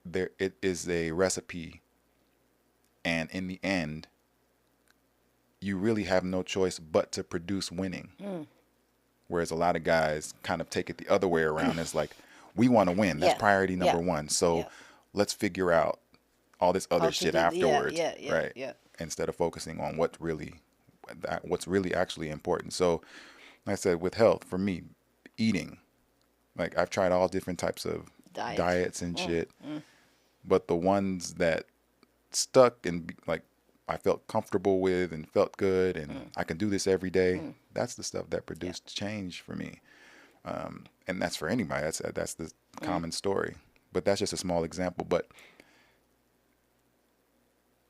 there it is a recipe, and in the end, you really have no choice but to produce winning. Whereas a lot of guys kind of take it the other way around. It's like, we want to win. That's Yeah. priority number Yeah. one. So Yeah. let's figure out all this How other to shit do? Yeah. afterwards, Yeah. Yeah. right? Yeah. Instead of focusing on what's really actually important. So, like I said, with health, for me, eating, like I've tried all different types of Diet. diets and shit, but the ones that stuck and like I felt comfortable with and felt good and I can do this every day, that's the stuff that produced change for me. And that's for anybody. That's the common story. But that's just a small example. But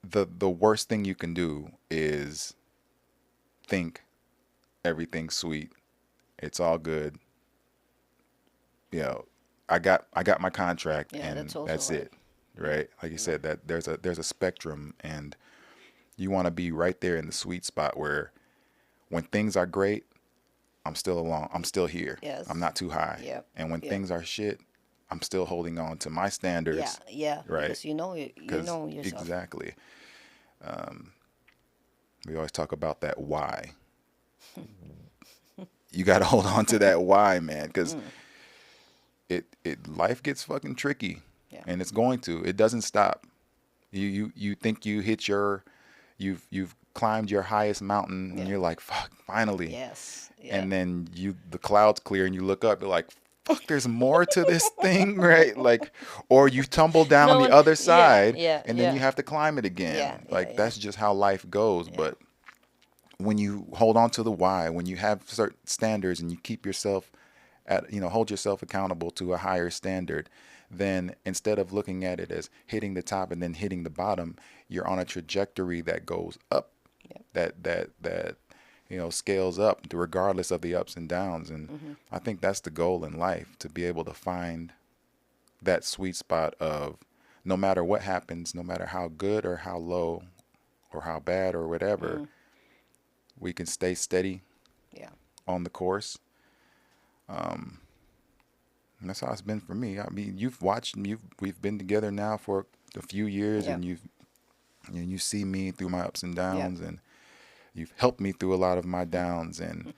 the worst thing you can do is think everything's sweet, it's all good. You know, I got my contract, Yeah, and that's also that's hard. it, right? Like you said, that there's a spectrum, and you want to be right there in the sweet spot where when things are great, I'm still here. Yes. I'm not too high. Yep. And when Yep. things are shit, I'm still holding on to my standards. Yeah. Right. Because you know yourself. Exactly. We always talk about that why. You got to hold on to that why, man, because it life gets fucking tricky, Yeah. and it's going to. It doesn't stop. You think you hit you've climbed your highest mountain, Yeah. and you're like, fuck, finally. Yes. Yeah. And then the clouds clear and you look up, you're like, fuck, there's more to this thing, right? Like, or you tumble down No on one- the other yeah, side, yeah, and then yeah. you have to climb it again. Yeah, Like, yeah. that's just how life goes. But when you hold on to the why, when you have certain standards and you keep yourself hold yourself accountable to a higher standard, then instead of looking at it as hitting the top and then hitting the bottom, you're on a trajectory that goes up, that scales up regardless of the ups and downs. And I think that's the goal in life, to be able to find that sweet spot of, no matter what happens, no matter how good or how low or how bad or whatever, we can stay steady Yeah. on the course. And that's how it's been for me. I mean, we've been together now for a few years, Yeah. and you see me through my ups and downs, and you've helped me through a lot of my downs, and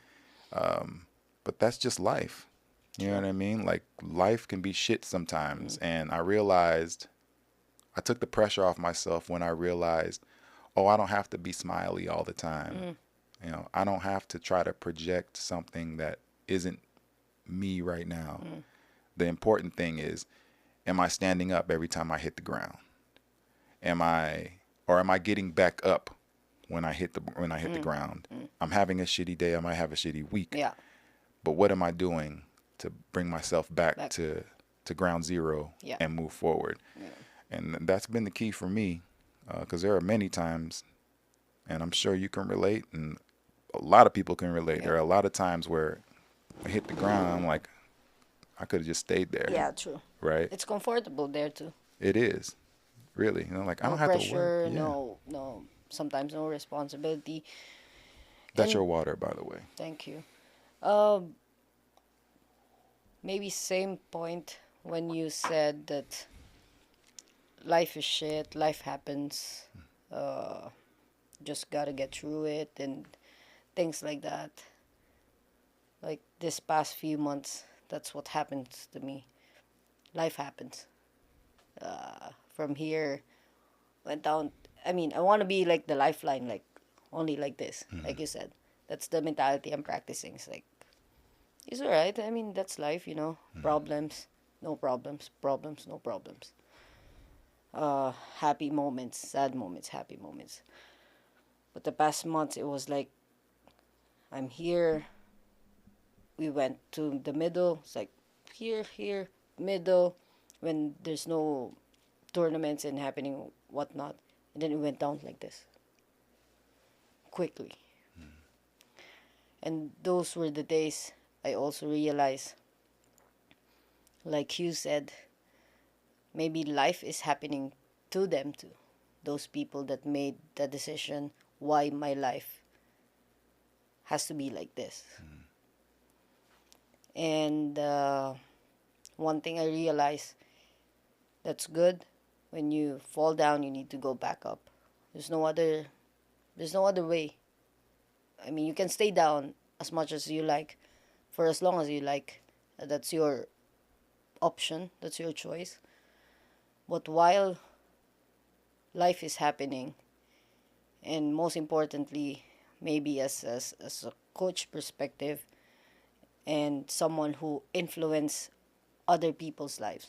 but that's just life. You know what I mean? Like, life can be shit sometimes, and I took the pressure off myself when I realized, oh, I don't have to be smiley all the time. I don't have to try to project something that isn't me right now. The important thing is, am I standing up every time I hit the ground? Am I getting back up when I hit the ground? I'm having a shitty day. I might have a shitty week. Yeah. But what am I doing to bring myself back. to ground zero and move forward? And that's been the key for me, because there are many times, and I'm sure you can relate, and a lot of people can relate. There are a lot of times where I hit the ground, I'm like, I could have just stayed there. Yeah, true. Right? It's comfortable there too. It is. Really. Like, I No don't have pressure, to work. Yeah. no, sometimes no responsibility. That's And- your water, by the way. Thank you. Maybe same point when you said that life is shit, life happens, just gotta get through it and things like that. Like this past few months, that's what happens to me. Life happens. From here, went down. I mean, I want to be like the lifeline, like only like this, like you said. That's the mentality I'm practicing. It's like, it's alright. I mean, that's life, Problems, no problems. Problems, no problems. Happy moments, sad moments, happy moments. But the past months, it was like, I'm here. We went to the middle. It's like here, middle, when there's no tournaments and happening, whatnot. And then it went down like this. Quickly. And those were the days I also realized, like you said, maybe life is happening to them too. Those people that made the decision why my life has to be like this. And one thing I realized, That's good. When you fall down, you need to go back up. There's no other. There's no other way. I mean, you can stay down as much as you like, for as long as you like. That's your option. That's your choice. But while life is happening, and most importantly, maybe as a coach perspective and someone who influence other people's lives,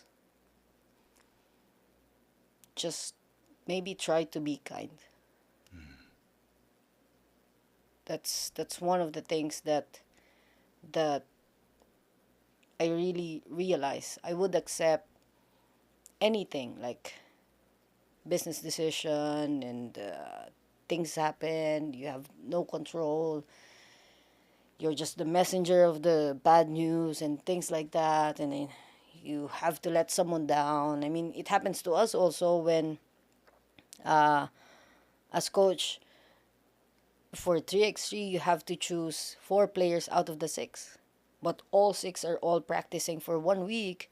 just maybe try to be kind. That's one of the things that I really realize. I would accept anything like business decision and things happen. You have no control. You're just the messenger of the bad news and things like that, and then you have to let someone down. I mean, it happens to us also when, as coach, for 3x3, you have to choose 4 players out of the 6. But all 6 are all practicing for 1 week,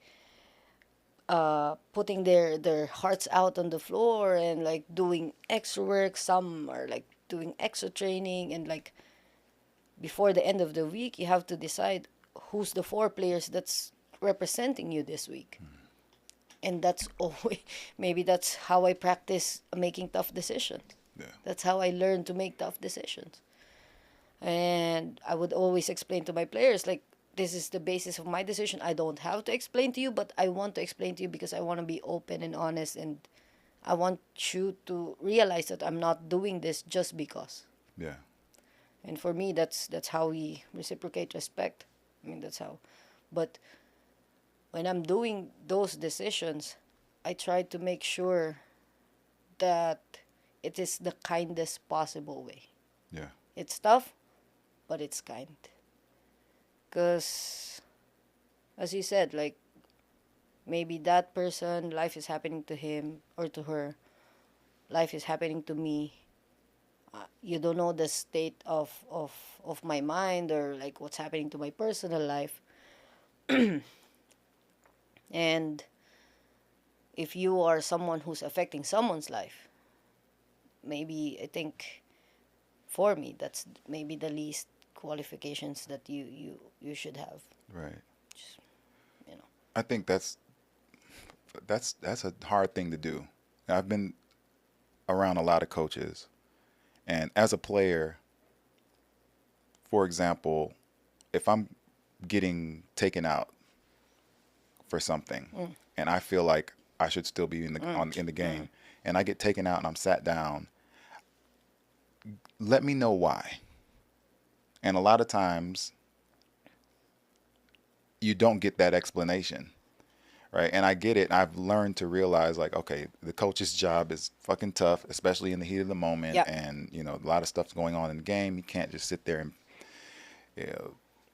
putting their hearts out on the floor and like doing extra work. Some are like doing extra training, and like before the end of the week, you have to decide who's the 4 players that's representing you this week. And that's always, maybe that's how I practice making tough decisions. Yeah. That's how I learned to make tough decisions. And I would always explain to my players, like, this is the basis of my decision. I don't have to explain to you, but I want to explain to you because I want to be open and honest, and I want you to realize that I'm not doing this just because. Yeah. And for me, that's how we reciprocate respect. I mean, that's how. But when I'm doing those decisions, I try to make sure that it is the kindest possible way. Yeah. It's tough, but it's kind. Because, as you said, like, maybe that person, life is happening to him or to her. Life is happening to me. You don't know the state of my mind, or like what's happening to my personal life. And if you are someone who's affecting someone's life, maybe I think for me that's maybe the least qualifications that you should have. Right. Just, you know. I think that's a hard thing to do. I've been around a lot of coaches, and as a player, for example, if I'm getting taken out for something and I feel like I should still be in the game, and I get taken out and I'm sat down, let me know why. And a lot of times you don't get that explanation, right? And I get it. I've learned to realize, like, okay, the coach's job is fucking tough, especially in the heat of the moment. Yep. And, a lot of stuff's going on in the game. You can't just sit there and,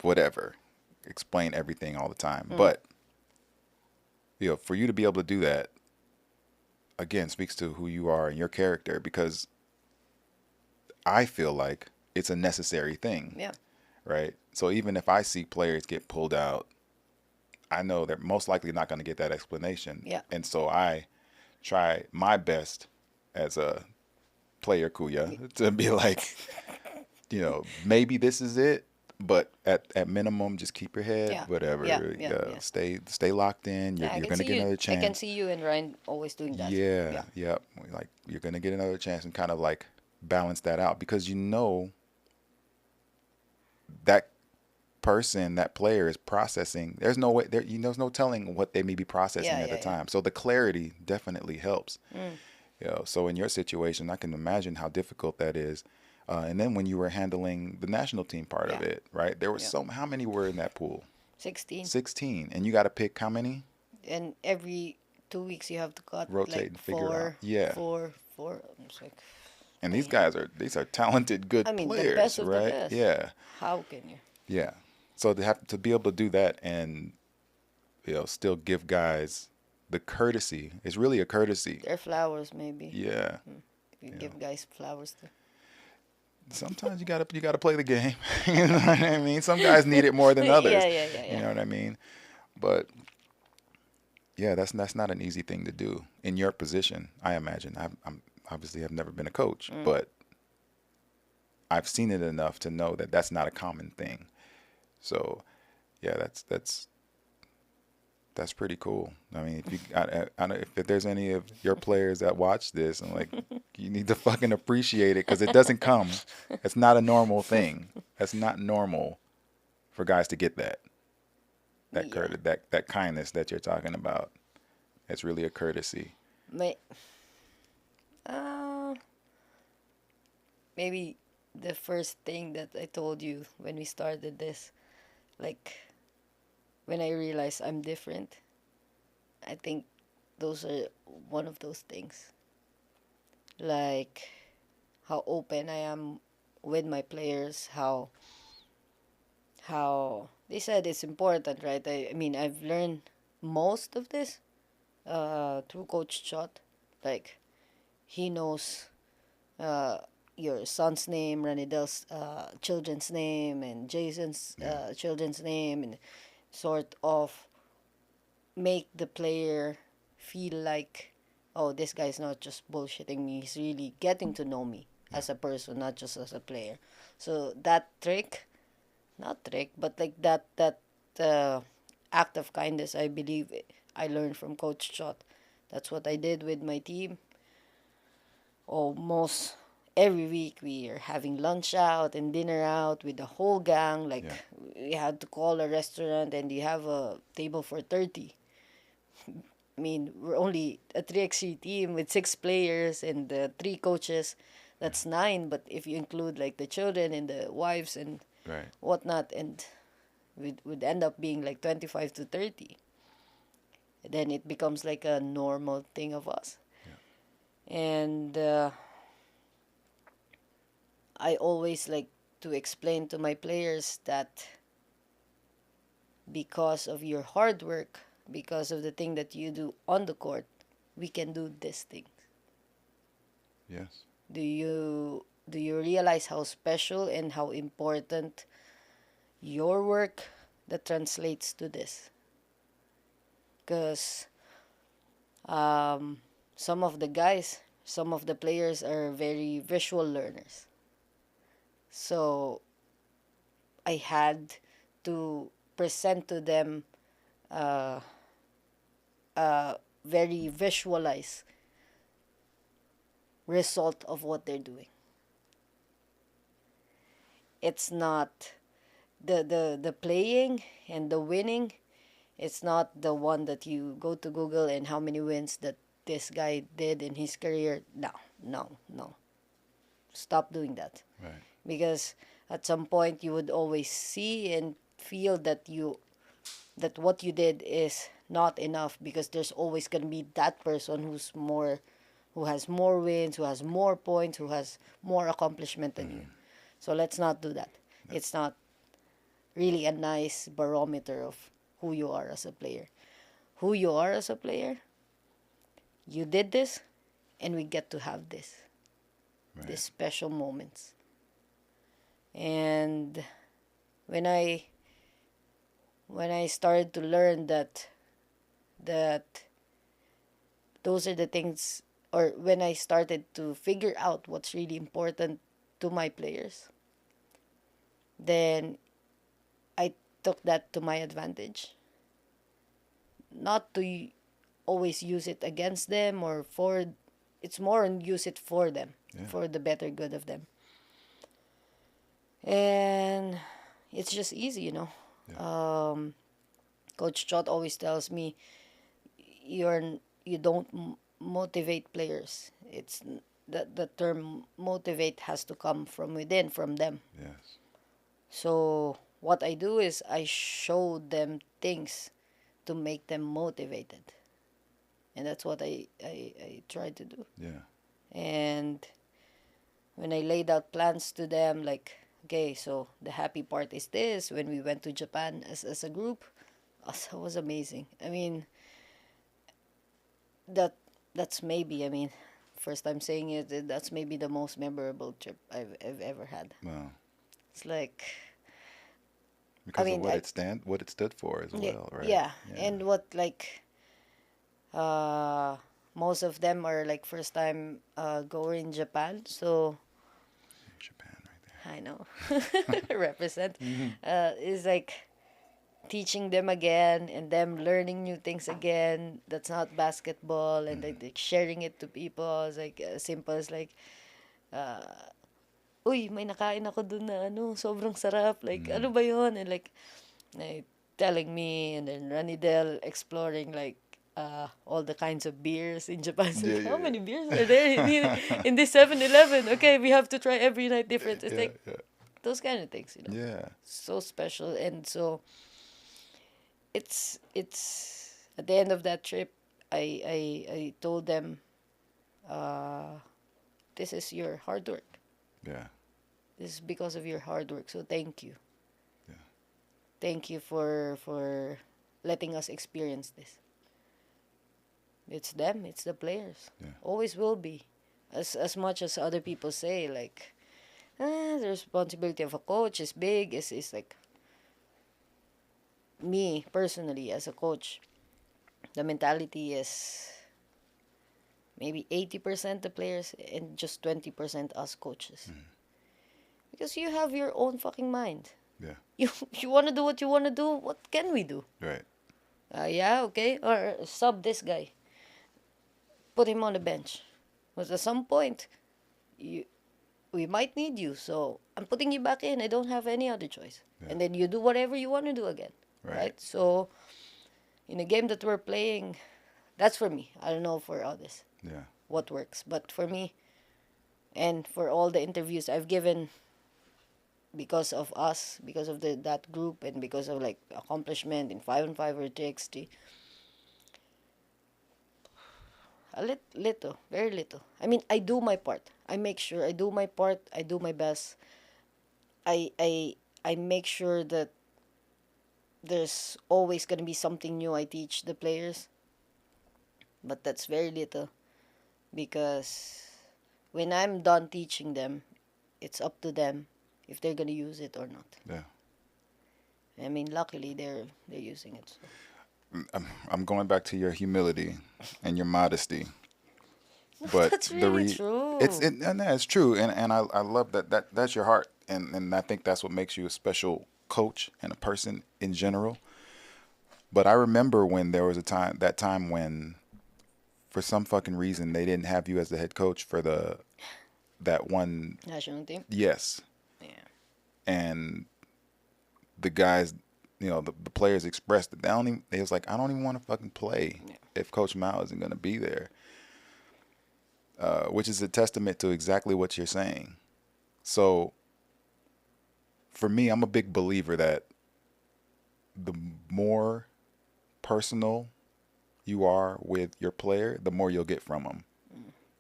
whatever, explain everything all the time. But, for you to be able to do that, again, speaks to who you are and your character, because I feel like it's a necessary thing. Yeah. Right? So even if I see players get pulled out, I know they're most likely not going to get that explanation. Yeah. And so I try my best as a player, Kuya, to be like, maybe this is it, but at minimum, just keep your head, Yeah. whatever. Yeah. Stay locked in. You're going to get another chance. I can see you and Ryan always doing that. Yeah. Like, you're going to get another chance, and kind of like balance that out, because that person, that player is processing. There's no way there's no telling what they may be processing at the time. So the clarity definitely helps. So in your situation, I can imagine how difficult that is. And then when you were handling the national team part of it, right? There was how many were in that pool? 16. 16. And you got to pick how many? And every 2 weeks you have to cut, rotate like and figure four, out. Yeah. four. I'm just like, and these guys are talented, good players, the best of right? the best. Yeah. How can you? Yeah. So to be able to do that and still give guys the courtesy, it's really a courtesy. Their flowers, maybe. Yeah. You give guys flowers too. Sometimes you gotta play the game. You know what I mean? Some guys need it more than others. Yeah. You know what I mean? But yeah, that's not an easy thing to do in your position. I imagine. I'm obviously have never been a coach, but I've seen it enough to know that that's not a common thing. So yeah, that's pretty cool. I mean, if you, I don't, if there's any of your players that watch this, and like, you need to fucking appreciate it because it doesn't come. It's not a normal thing. That's not normal for guys to get Yeah. that kindness that you're talking about. It's really a courtesy. May, uh, maybe the first thing that I told you when we started this, like when I realized I'm different, I think those are one of those things. Like how open I am with my players, how they said it's important, right? I mean, I've learned most of this through Coach Chot. Like he knows uh, your son's name, Ranidel's children's name, and Jason's Yeah. children's name, and sort of make the player feel like, oh, this guy's not just bullshitting me. He's really getting to know me as a person, not just as a player. So that trick, not trick, but like that uh, act of kindness, I believe I learned from Coach Chot. That's what I did with my team. Almost every week we are having lunch out and dinner out with the whole gang. Like Yeah. we had to call a restaurant and you have a table for 30. I mean, we're only a 3x3 team with 6 players and 3 coaches. That's 9. But if you include like the children and the wives and Right. whatnot, and would end up being like 25 to 30, then it becomes like a normal thing of us. And I always like to explain to my players that because of your hard work, because of the thing that you do on the court, we can do this thing. Yes. Do you realize how special and how important your work that translates to this? Because some of the guys, some of the players are very visual learners. So I had to present to them uh, very visualized result of what they're doing. It's not the playing and the winning. It's not the one that you go to Google and how many wins that this guy did in his career. No, no, no. Stop doing that. Right. Because at some point you would always see and feel that what you did is not enough, because there's always going to be that person who has more wins, who has more points, who has more accomplishment than you. So let's not do that. It's not really a nice barometer of who you are as a player. Who you are as a player, you did this, and we get to have this. Right. These special moments. And when I started to learn that those are the things, or when I started to figure out what's really important to my players, then I took that to my advantage. Not to always use it against them or for, it's more on use it for them, for the better good of them. And it's just easy, Coach Chot always tells me, you don't motivate players. It's the term motivate has to come from within, from them. Yes. So what I do is I show them things to make them motivated, and that's what I try to do. Yeah. And when I laid out plans to them, like, okay, so the happy part is this: when we went to Japan as a group, that was amazing. I mean, that's maybe, I mean, first time saying it, that's maybe the most memorable trip I've ever had. Wow. It's like, Because mean, of what it stood for as well, right? yeah, and what, like, Uh, Most of them are like first time goer in Japan, so Japan I know represent. right Is like teaching them again and them learning new things again. That's not basketball, and like sharing it to people. It's like as simple as like, uy, may nakain ako dun na ano, sobrang sarap. Like, ano ba yun? And like telling me, and then Ranidel exploring like all the kinds of beers in Japan. It's there. like, Yeah, how yeah, many beers are there in this 7-Eleven? Okay, we have to try every night different. It's yeah, like yeah, those kind of things, you know. yeah, So special. And so it's at the end of that trip, I told them, this is your hard work. yeah, This is because of your hard work. So thank you. yeah. Thank you for letting us experience this. It's them, it's the players. Yeah. Always will be. As much as other people say, like, the responsibility of a coach is big, is like, me personally as a coach, the mentality is maybe 80% the players and just 20% us coaches. Because you have your own fucking mind. Yeah. You want to do what you want to do. What can we do? Right. Yeah, okay. Or sub this guy. Put him on the bench. Because at some point, we might need you. So I'm putting you back in. I don't have any other choice. Yeah. And then you do whatever you want to do again. Right? So in a game that we're playing, that's for me. I don't know for others Yeah. what works. But for me, and for all the interviews I've given, because of us, because of that group, and because of like accomplishment in 5-on-5 or TXT, little, very little. I mean, I do my part. I make sure I do my part. I do my best. I make sure that there's always gonna be something new I teach the players. But that's very little, because when I'm done teaching them, it's up to them if they're gonna use it or not. Yeah. I mean, luckily they're using it. So. I'm going back to your humility and your modesty. But That's really true. It's true, and I love that's your heart, and I think that's what makes you a special coach and a person in general. But I remember when there was that time when, for some fucking reason, they didn't have you as the head coach for that one. National team. Yes. Yeah. And the guys, the players expressed that they was like, I don't even want to fucking play if Coach Mao isn't going to be there. Which is a testament to exactly what you're saying. So, for me, I'm a big believer that the more personal you are with your player, the more you'll get from them.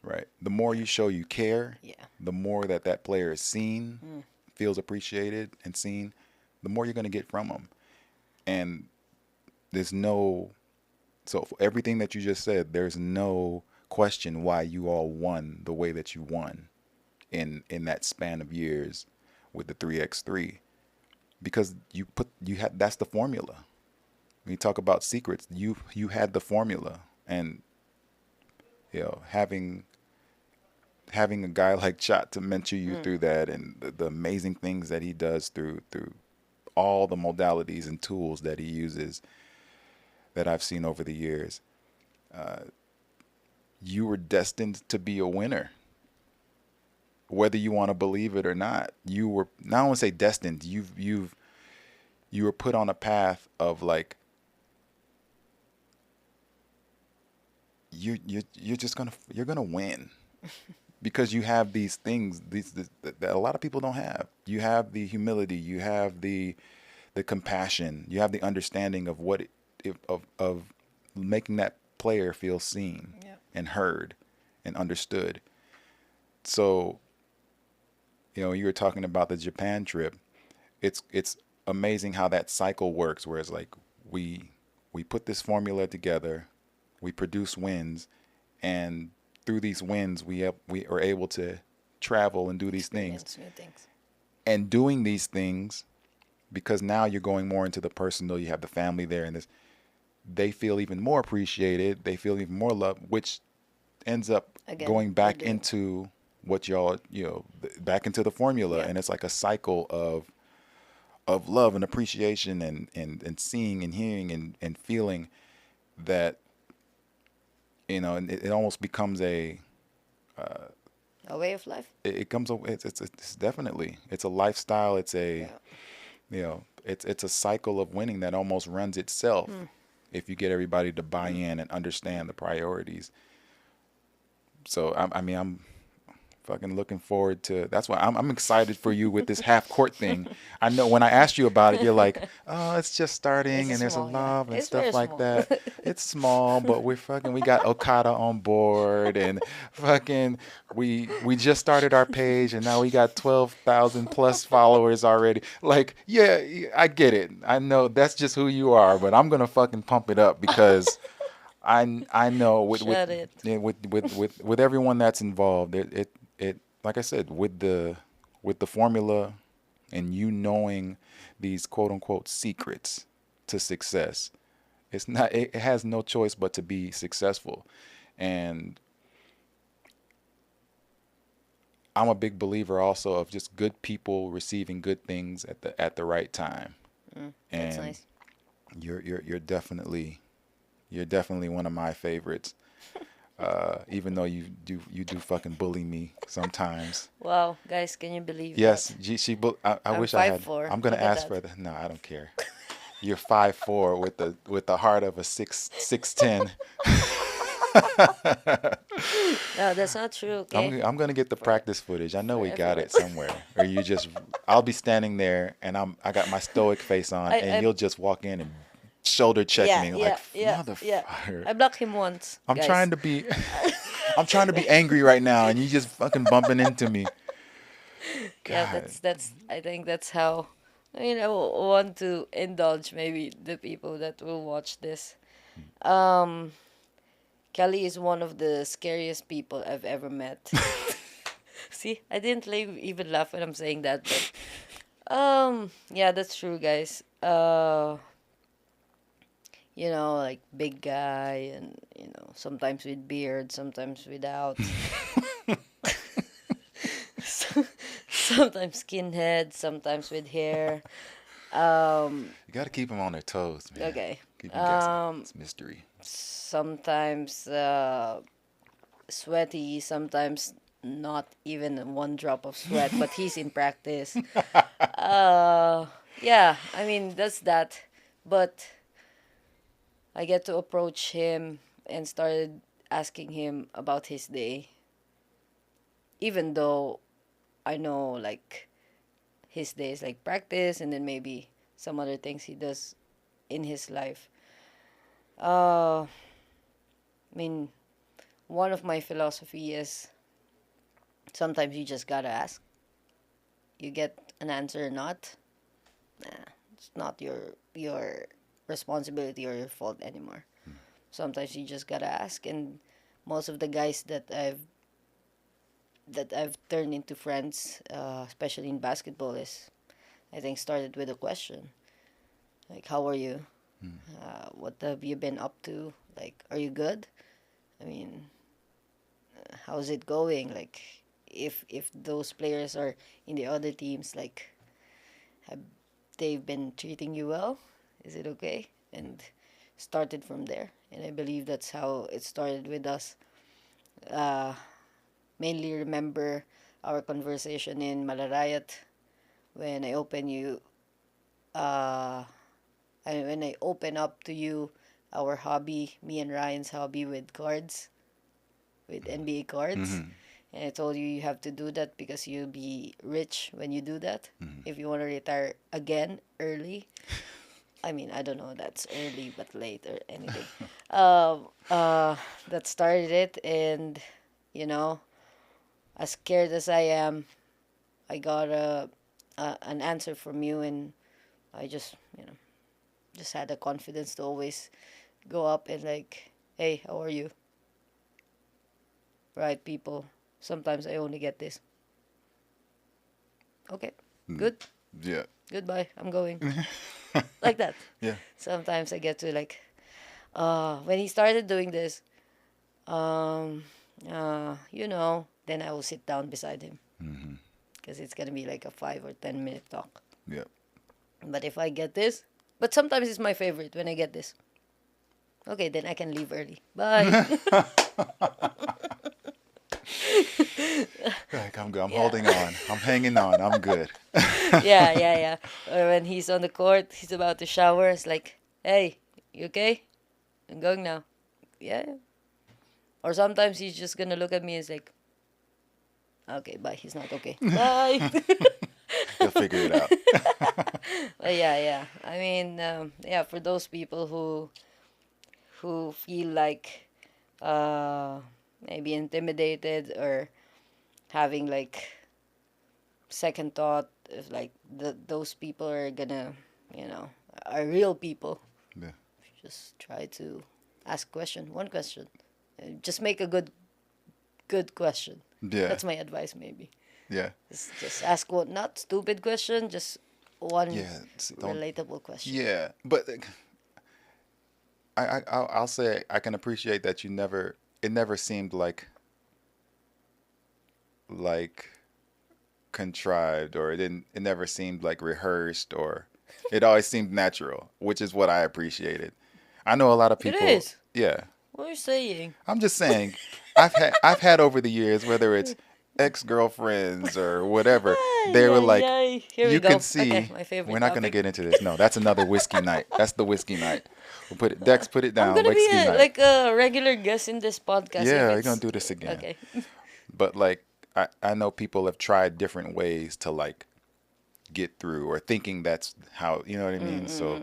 Right? The more you show you care, the more that player is seen, feels appreciated and seen, the more you're going to get from them. And so for everything that you just said, there's no question why you all won the way that you won in that span of years with the 3x3, because that's the formula. When you talk about secrets, you had the formula, and having a guy like Chat to mentor you through that, and the amazing things that he does through all the modalities and tools that he uses that I've seen over the years. You were destined to be a winner, whether you want to believe it or not. You were, not want to say destined. You were put on a path of like, you're gonna win, because you have these things that a lot of people don't have. You have the humility, you have the compassion, you have the understanding of of making that player feel seen and heard and understood. So, you were talking about the Japan trip. It's amazing how that cycle works, where it's like we put this formula together, we produce wins, and through these wins we are able to travel and do these things. New things. And doing these things, because now you're going more into the personal, you have the family there, and this, they feel even more appreciated. They feel even more love, which ends up Again, going with back the into what y'all, back into the formula. yeah. And it's like a cycle of love and appreciation and seeing and hearing and feeling that, and it almost becomes A way of life. it comes, it's definitely, it's a lifestyle. It's a, Yeah. it's a cycle of winning that almost runs itself Hmm. if you get everybody to buy in and understand the priorities. So I mean, I'm fucking looking forward to. That's why I'm excited for you with this half court thing. I know when I asked you about it, you're like, oh, it's just It's starting a and there's a small, yeah. love and It's very stuff like small. that. It's small, but we got Okada on board and fucking we just started our page and now we got 12,000 plus followers already. Like, yeah, I get it. I know that's just who you are, but I'm gonna fucking pump it up because I know Shut it. yeah, with everyone that's involved, it like I said, with the formula and you knowing these quote unquote secrets to success, it has no choice but to be successful. And I'm a big believer also of just good people receiving good things at the right time. That's And nice. you're definitely one of my favorites. Even though you do fucking bully me sometimes. Wow, guys, can you believe Yes, that? I I'm wish I five had. four. I'm gonna Look at ask that. for the. No, I don't care. You're 5'4" with the heart of a 6'10". No, that's not true. Okay. I'm gonna get the For practice footage. I know for we got everyone. it somewhere. Or you just I'll be standing there and I got my stoic face on and I'm you'll just walk in and shoulder check yeah, me like yeah, yeah, yeah. motherfucker. I blocked him once, I'm trying guys. to be I'm trying to be angry right now and you just fucking bumping into me. Yeah, God. that's I think that's how I want to indulge maybe the people that will watch this. Um Kelly is one of the scariest people I've ever met. See, I didn't even laugh when I'm saying that, but yeah, that's true, guys. Like big guy and sometimes with beard, sometimes without. Sometimes skinhead, sometimes with hair. Um, You got to keep them on their toes, man. okay. Keep them guessing. It's mystery. Sometimes sweaty, sometimes not even one drop of sweat, but he's in practice. Uh, yeah, I mean, that's that. But I get to approach him and started asking him about his day, even though I know, like, his day is like practice and then maybe some other things he does in his life. I mean, one of my philosophy is sometimes you just gotta ask. You get an answer or not, nah, it's not your responsibility or your fault anymore. Sometimes you just gotta ask, and most of the guys that I've turned into friends, especially in basketball, is I think started with a question like, "How are you? What have you been up to? Like, are you good? I mean, how's it going? Like, if those players are in the other teams, like, have they've been treating you well? Is it okay?" And started from there, and I believe that's how it started with us. Uh, Mainly remember our conversation in Malarayat when I open you uh and when I open up to you our hobby, me and Ryan's hobby with cards, with NBA cards. Mm-hmm. And I told you you have to do that because you'll be rich when you do that. Mm-hmm. If you want to retire again early, I mean, I don't know, that's early but late or anything. Um, uh, that started it, and you know, as scared as I am, I got an answer from you, and I just had the confidence to always go up and like, hey, how are you? Right, people. Sometimes I only get this. Okay, good, Yeah. goodbye. I'm going like that. Yeah. Sometimes I get to like, When he started doing this, then I will sit down beside him Mm-hmm. because it's gonna be like a 5 or 10 minute talk. Yep. But if I get this, but sometimes it's my favorite when I get this. Okay, then I can leave early. Bye. Like I'm good. I'm Yeah. holding on. I'm hanging on. I'm good. Yeah. Or when he's on the court, he's about to shower. It's like, hey, you okay? I'm going now. Yeah. Or sometimes he's just gonna look at me and is like, okay, bye. He's not okay. Bye. You'll figure it out. But yeah. I mean, yeah, for those people who feel like maybe intimidated or having like second thought if like those people are gonna, you know, are real people. Yeah. Just try to ask one question. Just make a good question. Yeah. That's my advice maybe. Yeah. Just ask one, not stupid question, just one Yeah. Don't. relatable question. Yeah. But I'll say I can appreciate that you never. It never seemed like contrived, or it didn't. It never seemed like rehearsed, or it always seemed natural, which is what I appreciated. I know a lot of It people. is. Yeah. What are you saying? I'm just saying, I've had over the years, whether it's ex-girlfriends or whatever, they were like, Ay. Here we you go. can see, Okay, my favorite we're not going to topic. get into this. No, that's another whiskey night. That's the whiskey night. We'll put it, Dex, put it I'm down, gonna be whiskey night. like a regular guest in this podcast. Yeah, if we're it's going to do this again. okay. But like, I know people have tried different ways to like get through, or thinking that's how, you know what I mean? So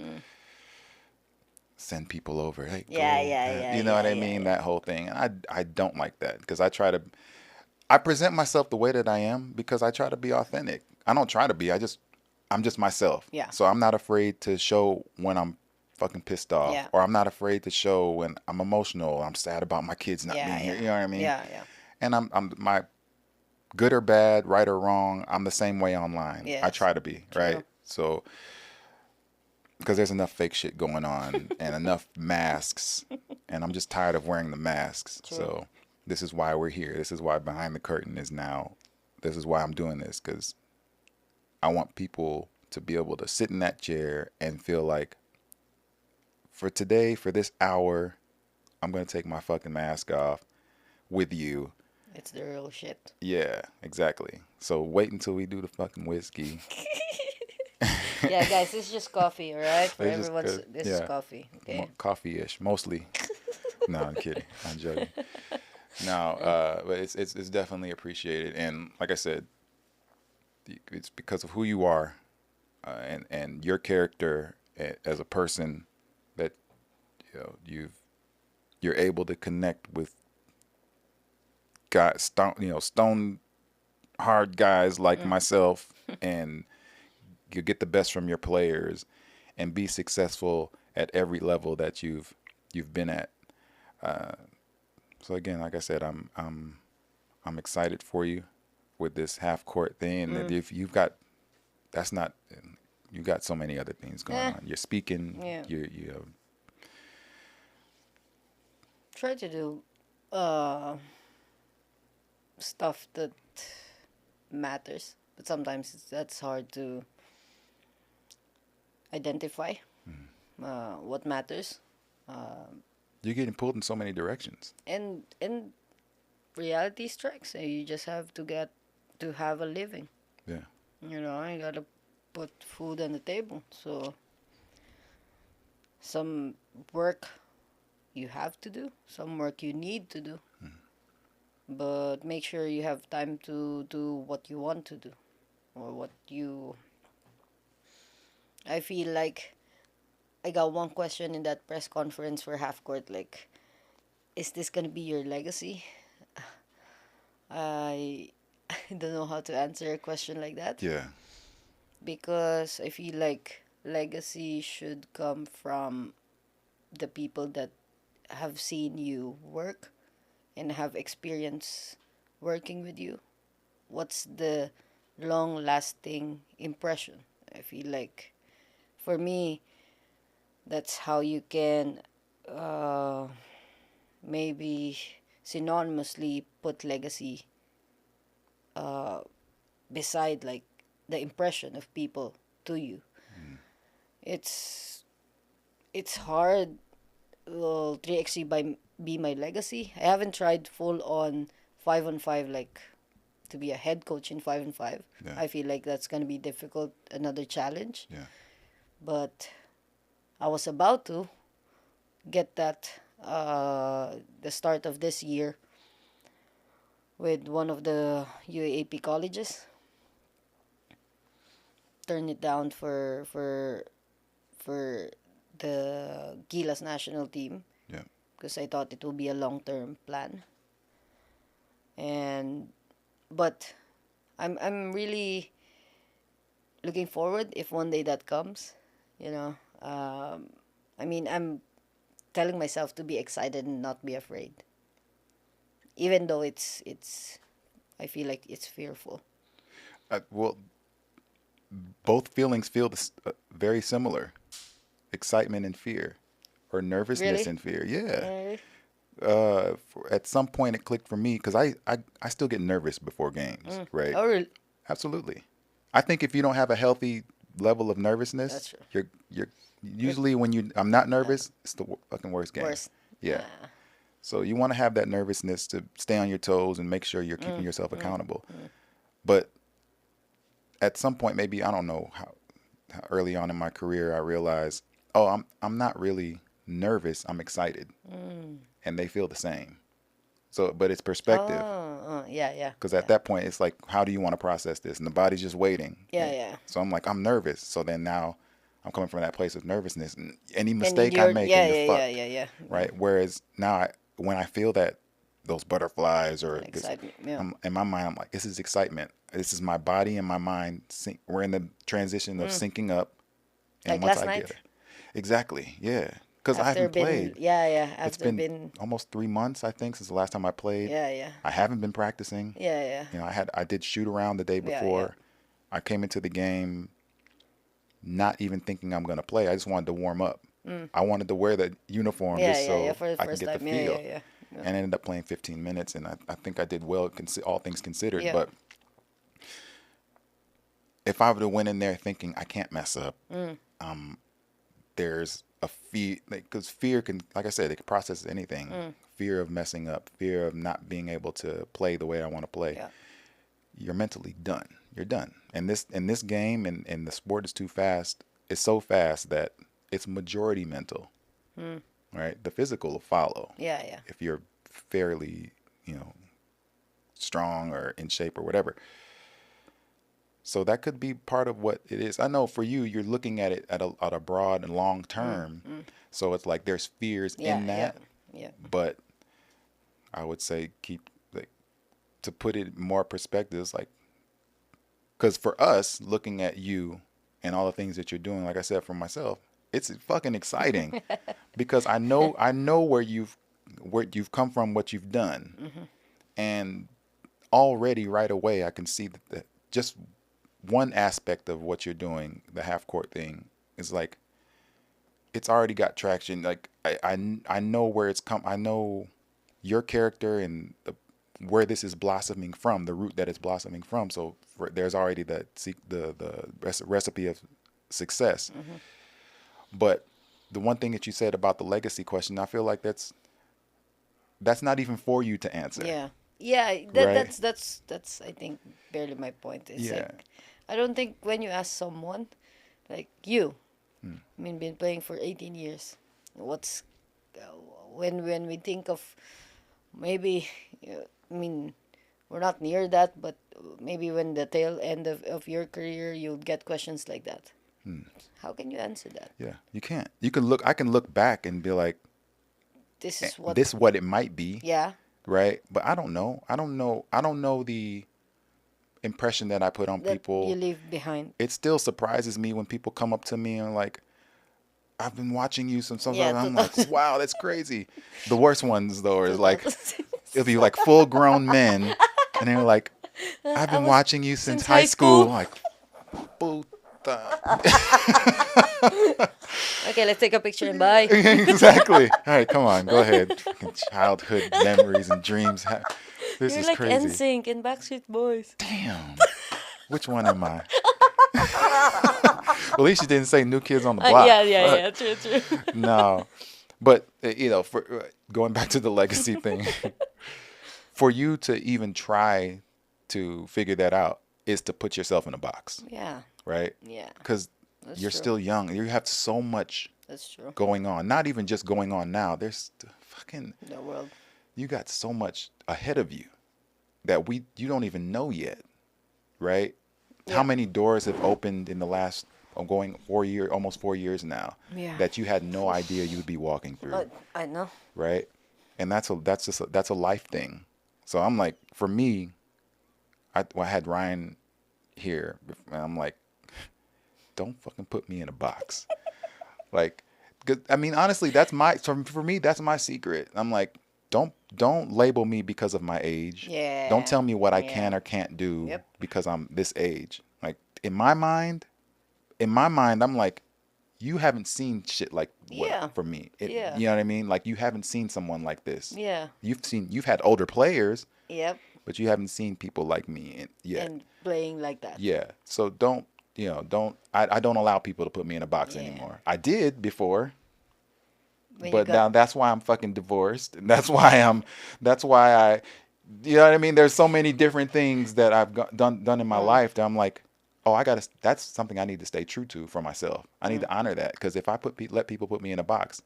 send people over, hey, go, Yeah. you know what I mean? That whole thing. I don't like that, because I present myself the way that I am because I try to be authentic. I don't try to be. I'm just myself. Yeah. So I'm not afraid to show when I'm fucking pissed off, Yeah. or I'm not afraid to show when I'm emotional. I'm sad about my kids not being here. You know what I mean? Yeah. And I'm my good or bad, right or wrong. I'm the same way online. I Yes. try to be, True. right? So because there's enough fake shit going on and enough masks, and I'm just tired of wearing the masks. True. So this is why we're here. This is why Behind the Curtain is now. This is why I'm doing this, because I want people to be able to sit in that chair and feel like, for today, for this hour, I'm going to take my fucking mask off with you. It's the real shit. Yeah, exactly. So wait until we do the fucking whiskey. Yeah, guys, this is just coffee, all right? For It's just everyone's, good. this Yeah. is coffee. Okay. Coffee-ish, mostly. No, I'm kidding. I'm joking. No, but it's definitely appreciated, and like I said, it's because of who you are, and your character as a person, that you're able to connect with guys, stone hard guys like myself, and you get the best from your players, and be successful at every level that you've been at. So again, like I said, I'm excited for you with this half court thing. And if you've got, that's not, you got so many other things going on. You're speaking. Yeah. You have, Try to do stuff that matters, but sometimes that's hard to identify what matters. you're getting pulled in so many directions. And reality strikes, and you just have to have a living. Yeah. You know, you gotta put food on the table. So some work you have to do, some work you need to do. But make sure you have time to do what you want to do, or what you. I feel like I got one question in that press conference for half court, like, is this gonna be your legacy? I I don't know how to answer a question like that, Yeah. because I feel like legacy should come from the people that have seen you work and have experience working with you. What's the long lasting impression? I feel like for me, that's how you can uh, maybe synonymously put legacy uh, beside like the impression of people to you. It's it's hard. Will 3XC be my legacy? I haven't tried full on 5-on-5 like to be a head coach in 5-on-5. Yeah. I feel like that's gonna be difficult, another challenge. Yeah. But I was about to get that the start of this year with one of the UAAP colleges. Turn it down for the Gilas national team. Yeah. Because I thought it would be a long-term plan. But I'm really looking forward if one day that comes. You know, I mean, I'm telling myself to be excited and not be afraid, even though it's I feel like it's fearful. Well, both feelings feel very similar: excitement and fear, or nervousness Really? and fear. Yeah. Really? At some point, it clicked for me because I still get nervous before games, right? Oh, really? Absolutely. I think if you don't have a healthy level of nervousness, That's true. you're usually when I'm not nervous, it's the fucking worst game. Worse. Yeah. So you want to have that nervousness to stay on your toes and make sure you're keeping yourself accountable. But at some point, maybe I don't know how early on in my career, I realized, oh, I'm not really nervous. I'm excited, and they feel the same. So, but it's perspective. Yeah, yeah. Because at that point, it's like, how do you want to process this? And the body's just waiting. Yeah, yeah. So I'm like, I'm nervous. So then now I'm coming from that place of nervousness. And any And mistake I make, yeah, and you're yeah, fucked. yeah. Right? Whereas now, when I feel those butterflies or this, Excitement. Yeah. in my mind, I'm like, this is excitement. This is my body and my mind. We're in the transition of syncing up. And Like last night? Exactly. Yeah. Because I After haven't played. Yeah. It's After been almost 3 months, I think, since the last time I played. Yeah. I haven't been practicing. Yeah. You know, I did shoot around the day Yeah, before. yeah. I came into the game not even thinking I'm gonna play. I just wanted to warm up. I wanted to wear the uniform just so For the I could first get the time. feel. Yeah. And I ended up playing 15 minutes, and I think I did well, all things considered. Yeah. But if I would have went in there thinking I can't mess up, there's a fear, because fear can, like I said, it can process anything. Fear of messing up, fear of not being able to play the way I want to play. Yeah. You're mentally done. You're done. And this game and the sport is too fast. It's so fast that it's majority mental. Right? The physical will follow. Yeah. If you're fairly, strong or in shape or whatever. So that could be part of what it is. I know for you, you're looking at it at a broad and long term. So it's like there's fears in that. Yeah. But I would say to put it more perspective, it's like, because for us, looking at you and all the things that you're doing, like I said for myself, it's fucking exciting because I know where you've come from, what you've done, and already right away I can see that just one aspect of what you're doing, the half court thing, is like it's already got traction. Like I know where it's come. I know your character and where this is blossoming from, the root that it's blossoming from. So there's already the recipe of success. But the one thing that you said about the legacy question, I feel like that's not even for you to answer. Yeah. Right? That's I think barely my point. It's Yeah. like I don't think when you ask someone like you, I mean, been playing for 18 years. What's when we think of maybe, I mean, we're not near that, but maybe when the tail end of your career, you'll get questions like that. How can you answer that? Yeah, you can't. I can look back and be like, This is what. this is what it might be. Yeah. Right? But I don't know. I don't know the impression that I put on That people. you leave behind. It still surprises me when people come up to me and like, I've been watching you since Yeah, I'm like, wow, that's crazy. The worst ones though is like, it'll be like full grown men and they're like, I've been watching you since high school. Like, puta. Like Okay, let's take a picture and bye. Exactly. All right, come on, go ahead. Fucking childhood memories and dreams. This You're is like crazy. NSYNC and Backstreet Boys. Damn. Which one am I? Well, at least you didn't say New Kids on the Block. Yeah. True. No. But, for going back to the legacy thing, for you to even try to figure that out is to put yourself in a box, Yeah. right? Yeah. Because That's you're true. still young. You have so much That's true. going on. Not even just going on now. There's fucking, The world. you got so much ahead of you that you don't even know yet, right? How Yeah. many doors have opened in the last, going almost 4 years now, Yeah. that you had no idea you would be walking through, I know. right? And that's a life thing. So I'm like, for me, I had Ryan here, and I'm like, don't fucking put me in a box. Like, 'cause, I mean, honestly, for me, that's my secret. I'm like, don't label me because of my age. Yeah. Don't tell me what I Yeah. can or can't do Yep. because I'm this age. Like, in my mind, I'm like, you haven't seen shit like what Yeah. for me. Yeah. You know what I mean? Like, you haven't seen someone like this. Yeah. You've had older players, Yep. but you haven't seen people like me yet. And playing like that. Yeah. So I don't allow people to put me in a box Yeah. anymore. I did before, When you but got- now that's why I'm fucking divorced. And that's why you know what I mean? There's so many different things that I've done in my life that I'm like, oh, that's something I need to stay true to for myself. I need to honor that. Because if I let people put me in a box,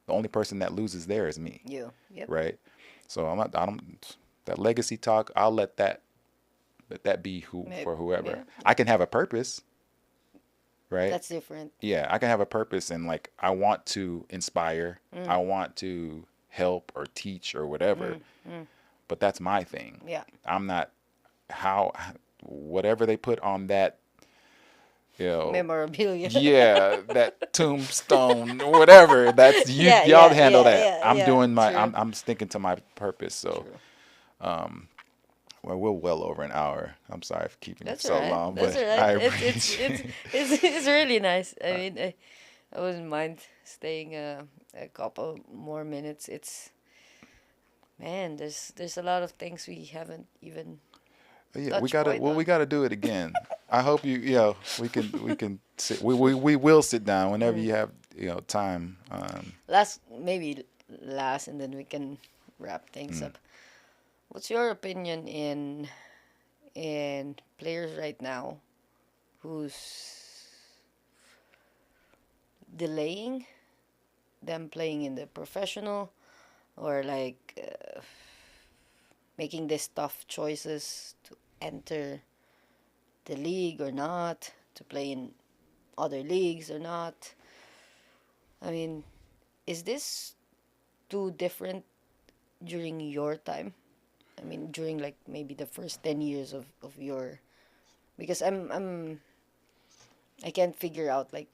the only person that loses there is me. You. Yep. Right. So that legacy talk, I'll let that be for whoever. Yeah. I can have a purpose, right? That's different. Yeah, I can have a purpose, and like, I want to inspire, I want to help or teach or whatever, but that's my thing. Yeah. I'm not whatever they put on that, Memorabilia. yeah, that tombstone, whatever. That's you. Yeah, Y'all yeah, handle yeah, that. yeah, I'm yeah, doing my. true. I'm sticking to my purpose. So, well, we're well over an hour. I'm sorry for keeping That's it so all right. long, That's but all right. I It's appreciate. it's really nice. I mean, I wouldn't mind staying a couple more minutes. Man, there's a lot of things we haven't even. Yeah, touch point we on. gotta do it again. I hope we can sit. We will sit down whenever you have time. Maybe last, and then we can wrap things up. What's your opinion in players right now who's delaying them playing in the professional, or like making these tough choices to enter the league or not, to play in other leagues or not? I mean, is this too different during your time? I mean, during like maybe the first 10 years of your, because I can't figure out like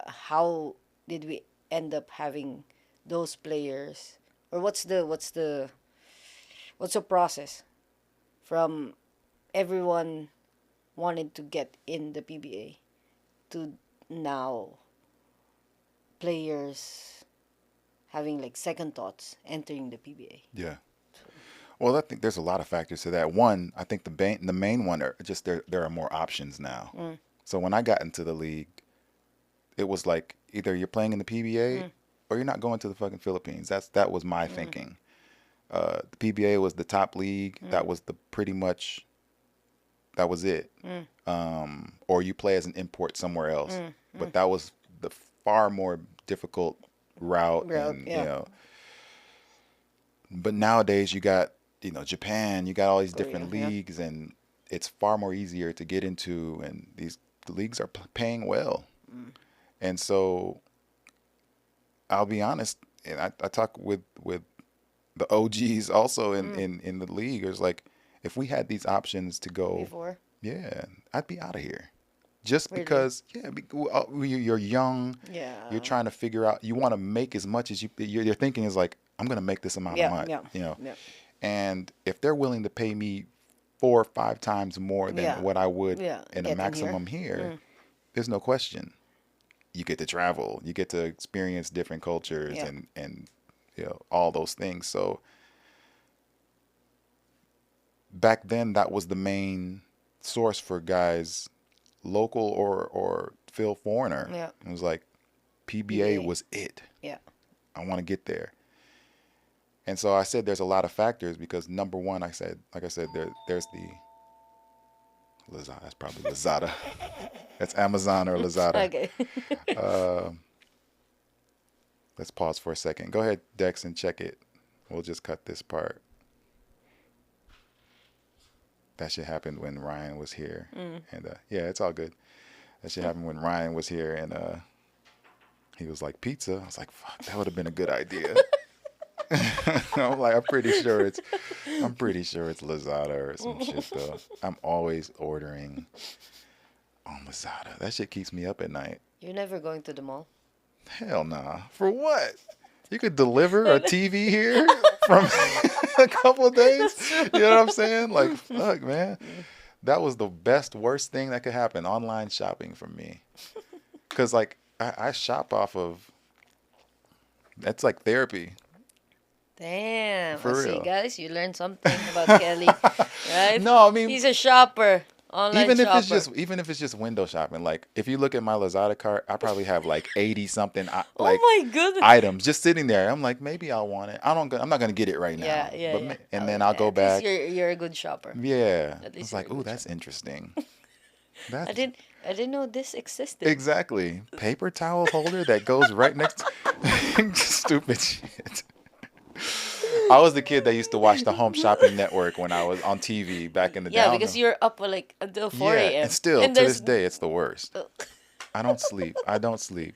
how did we end up having those players, or what's the process from everyone wanted to get in the PBA to now players having like second thoughts entering the PBA. Yeah. Well, I think there's a lot of factors to that. One, I think the main one are just there are more options now. So when I got into the league, it was like either you're playing in the PBA or you're not going to the fucking Philippines. That was my thinking. The PBA was the top league. That was that was it. Or you play as an import somewhere else. But that was the far more difficult route. And, yeah. But nowadays you got, Japan, you got all these different Korea, yeah. leagues, and it's far more easier to get into, and the leagues are paying well. And so I'll be honest, and I talk with the OGs also in the league. It's like, if we had these options to go Before. yeah, I'd be out of here. Just Really? because, you're young, Yeah. you're trying to figure out, you want to make as much as your thinking is like, I'm going to make this amount of money, Yeah. and if they're willing to pay me 4 or 5 times more than Yeah. what I would Yeah, in get a in maximum here, there's no question. you get to travel, you get to experience different cultures Yeah. and all those things. So back then, that was the main source for guys, local or Phil Foreigner. Yeah. It was like PBA PBA. was it. Yeah. I want to get there. And so I said there's a lot of factors because number one, like I said, there's the Lazada. That's probably Lazada. That's Amazon or Lazada. Okay. Uh, let's pause for a second. Go ahead, Dex, and check it. We'll just cut this part. That shit happened when Ryan was here. And yeah, it's all good. That shit happened when Ryan was here and he was like, pizza. I was like, fuck, that would have been a good idea. I'm pretty sure it's Lazada or some shit though. I'm always ordering on Lazada. That shit keeps me up at night. You're never going to the mall. Hell nah. For what? You could deliver a TV here from a couple of days. You know what I'm saying? Like, fuck, man. That was the worst thing that could happen. Online shopping for me. Because, like, I shop off of, that's like therapy. Damn. For See, real. guys, you learned something about Kelly, right? No, I mean, He's a shopper, online even shopper. if it's just window shopping, like if you look at my Lazada cart, I probably have like 80 something Oh like my goodness. items just sitting there. I'm like, maybe I'll want it. I'm not gonna get it right now. Yeah, yeah, But yeah. And Oh, then yeah. I'll go At back. least you're a good shopper. Yeah. At I least was like, you're a ooh, good that's interesting. That's I didn't know this existed. exactly paper towel holder that goes right next to stupid shit. I was the kid that used to watch the Home Shopping Network when I was on TV back in the Yeah, down. because you're up like until 4 a.m. Yeah, and still And to there's- this day, it's the worst. I don't sleep.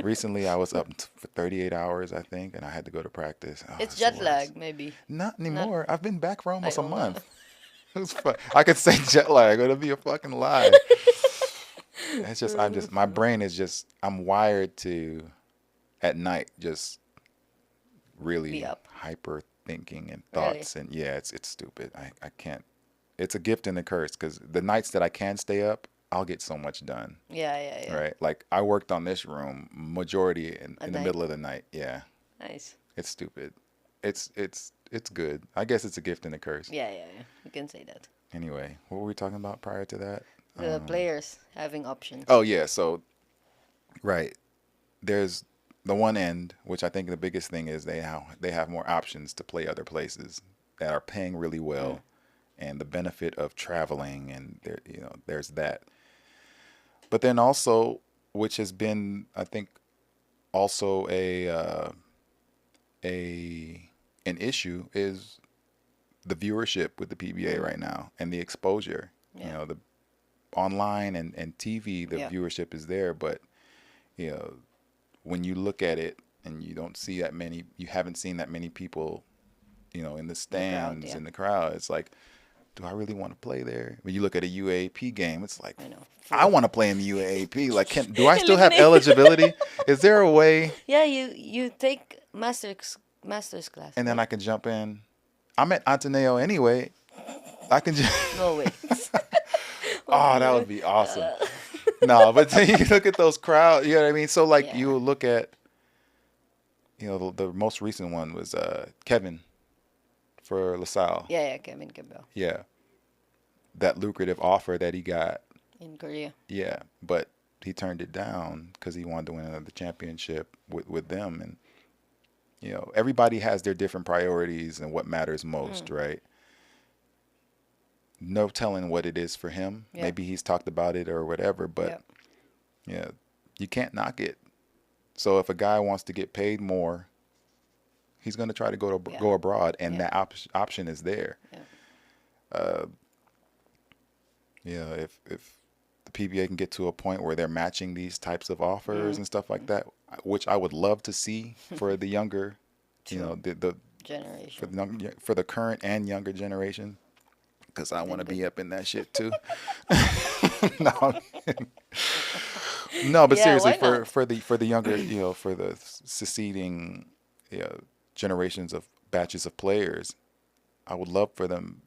Recently, I was up for 38 hours, I think, and I had to go to practice. Oh, It's the jet worst. lag, maybe. Not anymore. I've been back for almost a don't know. month. It was fun. I could say jet lag, but it'd be a fucking lie. It's just, my brain is just, I'm wired to, at night, just really Be up. hyper thinking and Really? thoughts. And yeah, it's stupid. I can't. It's a gift and a curse because the nights that I can stay up, I'll get so much done. Yeah. Right? Like I worked on this room majority in the night? middle of the night. Yeah. Nice. It's stupid. It's good. I guess it's a gift and a curse. Yeah. You can say that. Anyway, what were we talking about prior to that? The players having options. Oh yeah, so right. There's the one end, which I think the biggest thing is they have more options to play other places that are paying really well, and the benefit of traveling, and there's that. But then also, which has been, I think, also an issue is the viewership with the PBA right now and the exposure. Yeah. The online and TV, the Yeah. viewership is there, but when you look at it and you haven't seen that many people, in the stands, yeah. in the crowd, it's like, do I really want to play there? When you look at a UAAP game, it's like, I know. I want to play in the UAAP. Like, do I still have eligibility? Is there a way? Yeah, you take master's class. And then I can jump in. I'm at Ateneo anyway. I can just. No way. Oh, that would be awesome. No, but then you look at those crowds. You know what I mean? So like Yeah. you will look at, the most recent one was Kevin for LaSalle. Yeah, Kevin Cabell Yeah, that lucrative offer that he got. in Korea. Yeah, but he turned it down because he wanted to win another championship with them, and everybody has their different priorities and what matters most, right? No telling what it is for him. Yeah. Maybe he's talked about it or whatever, but you can't knock it. So if a guy wants to get paid more, he's going to try to go abroad, and that option is there. Yeah. If the PBA can get to a point where they're matching these types of offers and stuff like that, which I would love to see for the younger, the Generation. for the current and younger generation, because I want to be up in that shit too. No, but Yeah, seriously, why not? for the younger, for the succeeding generations of batches of players, I would love for them,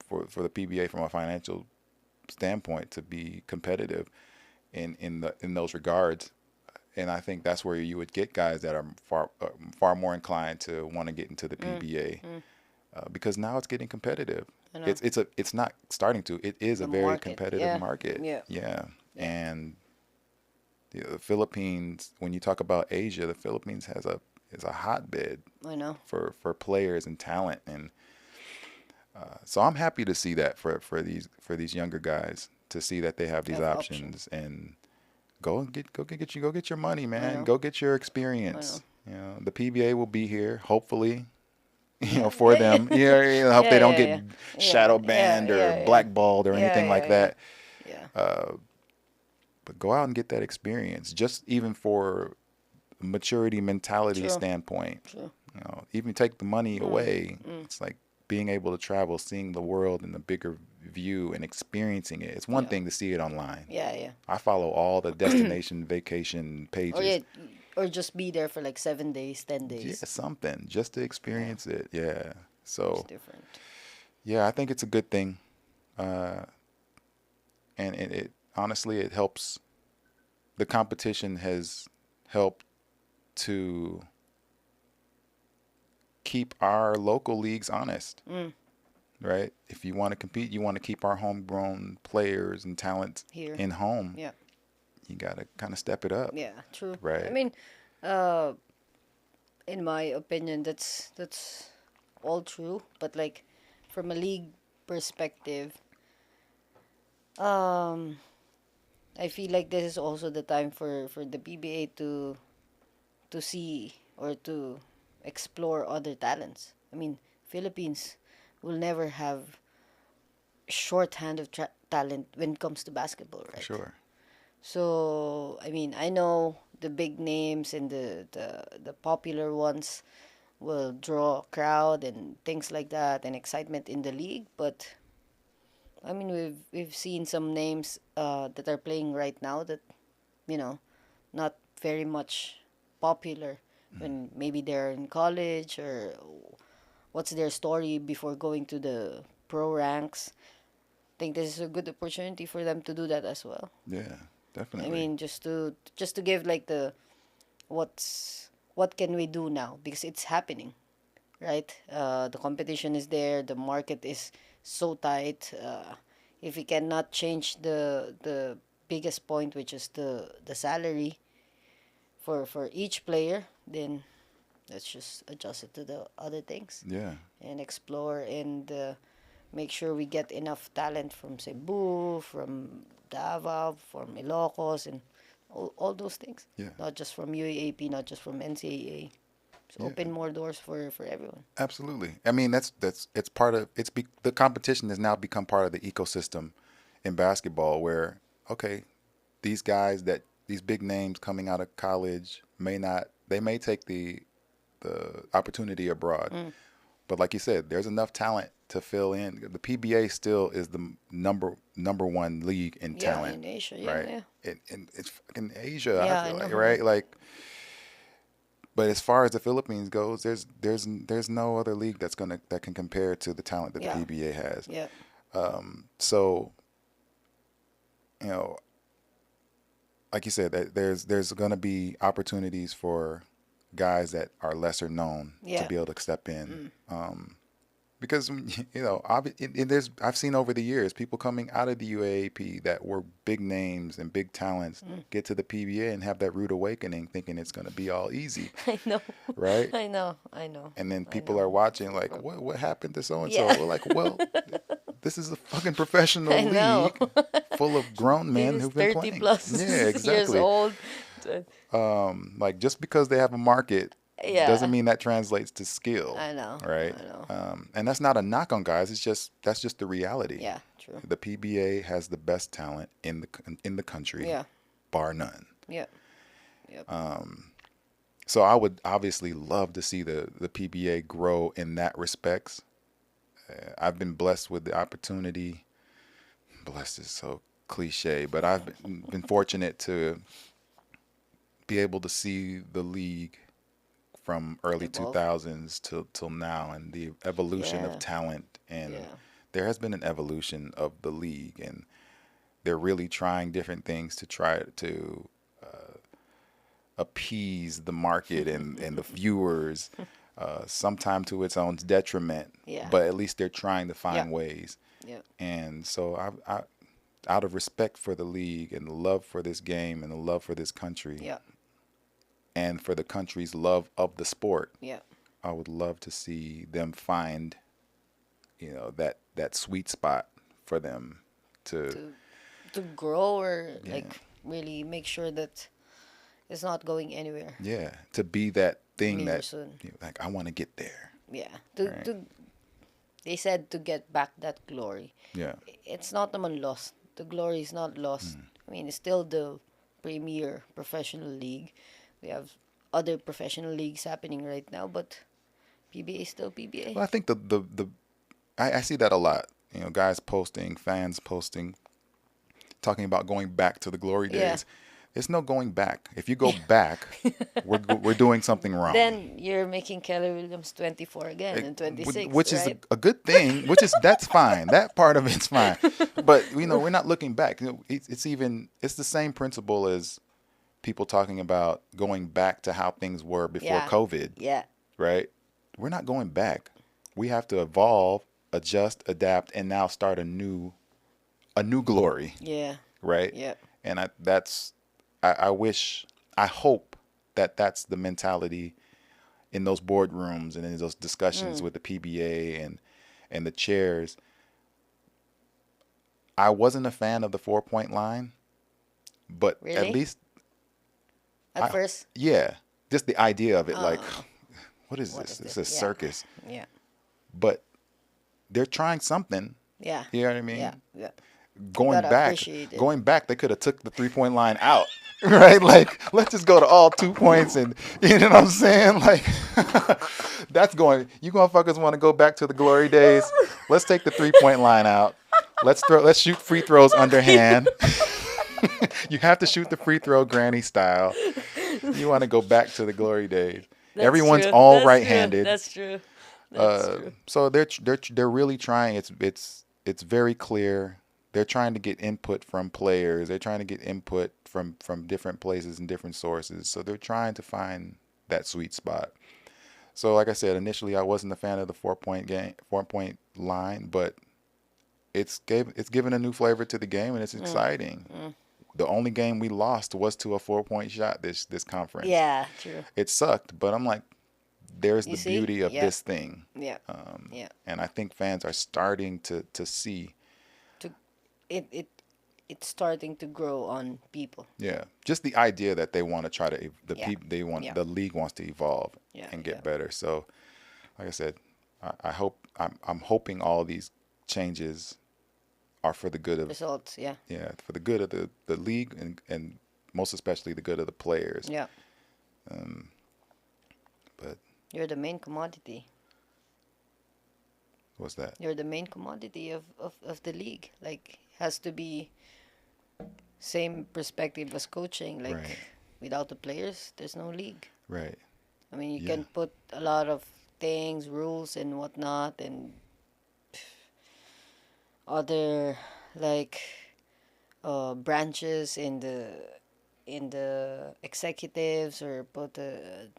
for the PBA from a financial standpoint, to be competitive in those regards. and I think that's where you would get guys that are far more inclined to want to get into the PBA, because now it's getting competitive. I know. It's not starting to. It is a The very market. competitive Yeah. market. Yeah. Yeah. Yeah. And the Philippines, when you talk about Asia, the Philippines is a hotbed I know. for players and talent, and so I'm happy to see that for these younger guys, to see that they have these Have options, and go get your money, I man. know. Go get your I know. experience. You know, the PBA will be here, hopefully, Yeah. for Yeah. Yeah. them. I hope Yeah. they don't Yeah. get Yeah. shadow Yeah. banned or Yeah. Yeah. blackballed or Yeah. anything like Yeah. Yeah. that. Yeah. But go out and get that experience, just even for maturity mentality True. standpoint. True. Even take the money Mm. away. Mm. It's like being able to travel, seeing the world in a bigger view and experiencing it. It's one Yeah. thing to see it online. Yeah. Yeah. I follow all the destination vacation Or pages. yeah, or just be there for like 7 days, 10 Yeah, days. something just to Yeah. experience it. Yeah. It's So, different. yeah, I think it's a good thing. Uh, and it honestly, it helps. The competition has helped to keep our local leagues honest, Mm. right? If you want to compete, you want to keep our homegrown players and talents Here. in home, Yeah. you got to kind of step it up, Yeah. True. I right? mean, in my opinion, that's all true. But like, from a league perspective, um, I feel like this is also the time for the PBA to see or to explore other talents. I mean, Philippines will never have shorthand of talent when it comes to basketball, For right? sure. So I mean, I know the big names and the popular ones will draw a crowd and things like that and excitement in the league, but I mean we've seen some names that are playing right now that you know not very much popular when maybe they're in college or what's their story before going to the pro ranks. I think this is a good opportunity for them to do that as well. Yeah, I definitely. mean, just to give like the what can we do now because it's happening, right? The competition is there. The market is so tight. If we cannot change the biggest point, which is the salary for each player, then let's just adjust it to the other things Yeah. and explore and make sure we get enough talent from Cebu, from Davao, from Ilocos, and all those things. Yeah. Not just from UAAP, not just from NCAA. So Yeah. open more doors for everyone. Absolutely. I mean, that's it's part of the competition has now become part of the ecosystem in basketball where, okay, these big names coming out of college they may take the opportunity abroad. But like you said, there's enough talent to fill in. The PBA still is the number one league in Yeah, talent, in Asia. Yeah, right? yeah. And it's fucking Asia, I Yeah, I feel know. like, I know. right? Like, but as far as the Philippines goes, there's no other league that can compare to the talent that the Yeah. PBA has. Yeah. So, you know, like you said, that there's going to be opportunities for guys that are lesser known to Yeah. be able to step in. Because I've seen over the years people coming out of the UAAP that were big names and big talents get to the PBA and have that rude awakening, thinking it's going to be all easy, I know. right? I know. I know. And then I people know. are watching like, what happened to so and so? Yeah. We're like, well, this is a fucking professional I know. league full of grown men This is who've been 30 playing. plus Yeah, years exactly. old. Like just because they have a market doesn't Yeah. mean that translates to skill, I know. right? I know. And that's not a knock on guys. That's just the reality. Yeah, true. The PBA has the best talent in the country, Yeah. bar none. Yeah. Yep. So I would obviously love to see the PBA grow in that respects. I've been blessed with the opportunity. Blessed is so cliche, but I've been fortunate to be able to see the league from early Evolve. 2000s till now, and the evolution of Yeah. talent, and Yeah. there has been an evolution of the league, and they're really trying different things to try to appease the market and the viewers, sometime to its own detriment. Yeah. But at least they're trying to find Yeah. ways. Yeah. And so out of respect for the league and the love for this game and the love for this country Yeah. and for the country's love of the sport, Yeah. I would love to see them find, that sweet spot for them to, To grow or Yeah. like really make sure that it's not going anywhere to be that thing really that, soon. like, I want to get there. Yeah. Right. They said to get back that glory. Yeah. It's not naman lost. The glory is not lost. I mean, it's still the premier professional league. We have other professional leagues happening right now, but PBA is still PBA. Well, I think I see that a lot. Guys posting, fans posting, talking about going back to the glory days. Yeah. It's no going back. If you go back, we're doing something wrong. Then you're making Keller Williams 24 again and 26, which is right? a good thing. That's fine. That part of it's fine. But we're not looking back. It's the same principle as people talking about going back to how things were before Yeah. COVID. Yeah. Right? We're not going back. We have to evolve, adjust, adapt, and now start a new glory. Yeah. Right? Yeah. And I hope that that's the mentality in those boardrooms and in those discussions with the PBA and the chairs. I wasn't a fan of the 4-point line, but at Really? least At first. yeah, just the idea of it, like, what is What this? is It's this? a Yeah. circus. Yeah. But they're trying something. Yeah. You know what I mean? Yeah. Yeah. Going gotta back, appreciate it. they could have took the 3-point line out, right? Like, let's just go to all 2 points, and you know what I'm saying? Like, you motherfuckers want to go back to the glory days? Let's take the 3-point line out. Let's shoot free throws underhand. You have to shoot the free throw granny style. You want to go back to the glory days. That's Everyone's true. all That's right-handed. True. That's true. That's true. So they're really trying. It's very clear. They're trying to get input from players. They're trying to get input from different places and different sources. So they're trying to find that sweet spot. So like I said, initially I wasn't a fan of the 4-point line, but it's given a new flavor to the game, and it's exciting. The only game we lost was to a 4-point shot this conference. Yeah. True. It sucked, but I'm like, there's You the see? beauty of Yeah. this thing. Yeah. Yeah. And I think fans are starting to see. It's starting to grow on people. Yeah, just the idea that they want to try to Yeah. the league wants to evolve Yeah, and get yeah. better. So, like I said, I'm hoping all these changes are for the good of Results. Yeah. for the good of the league and most especially the good of the players. Yeah. But You're the main commodity. what's that? You're the main commodity of the league. Like, has to be same perspective as coaching. Like, Right. without the players, there's no league. Right. I mean, you Yeah. can put a lot of things, rules, and whatnot, and other like branches in the executives, or put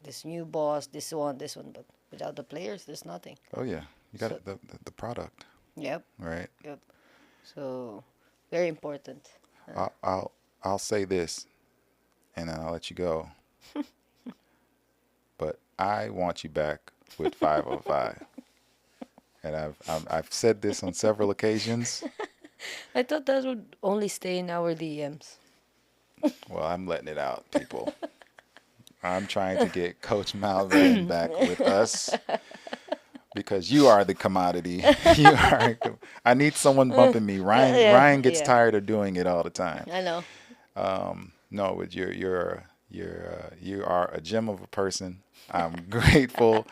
this new boss, this one, but without the players, there's nothing. Oh yeah, you got So- the product, Yep. right? Yep. So very important. I'll say this, and then I'll let you go. But I want you back with 505, and I've said this on several occasions. I thought that would only stay in our DMs. Well, I'm letting it out, people. I'm trying to get Coach Malvin back with us because you are the commodity. I need someone bumping me. Ryan gets Yeah. tired of doing it all the time. I know. No, but you are a gem of a person. I'm grateful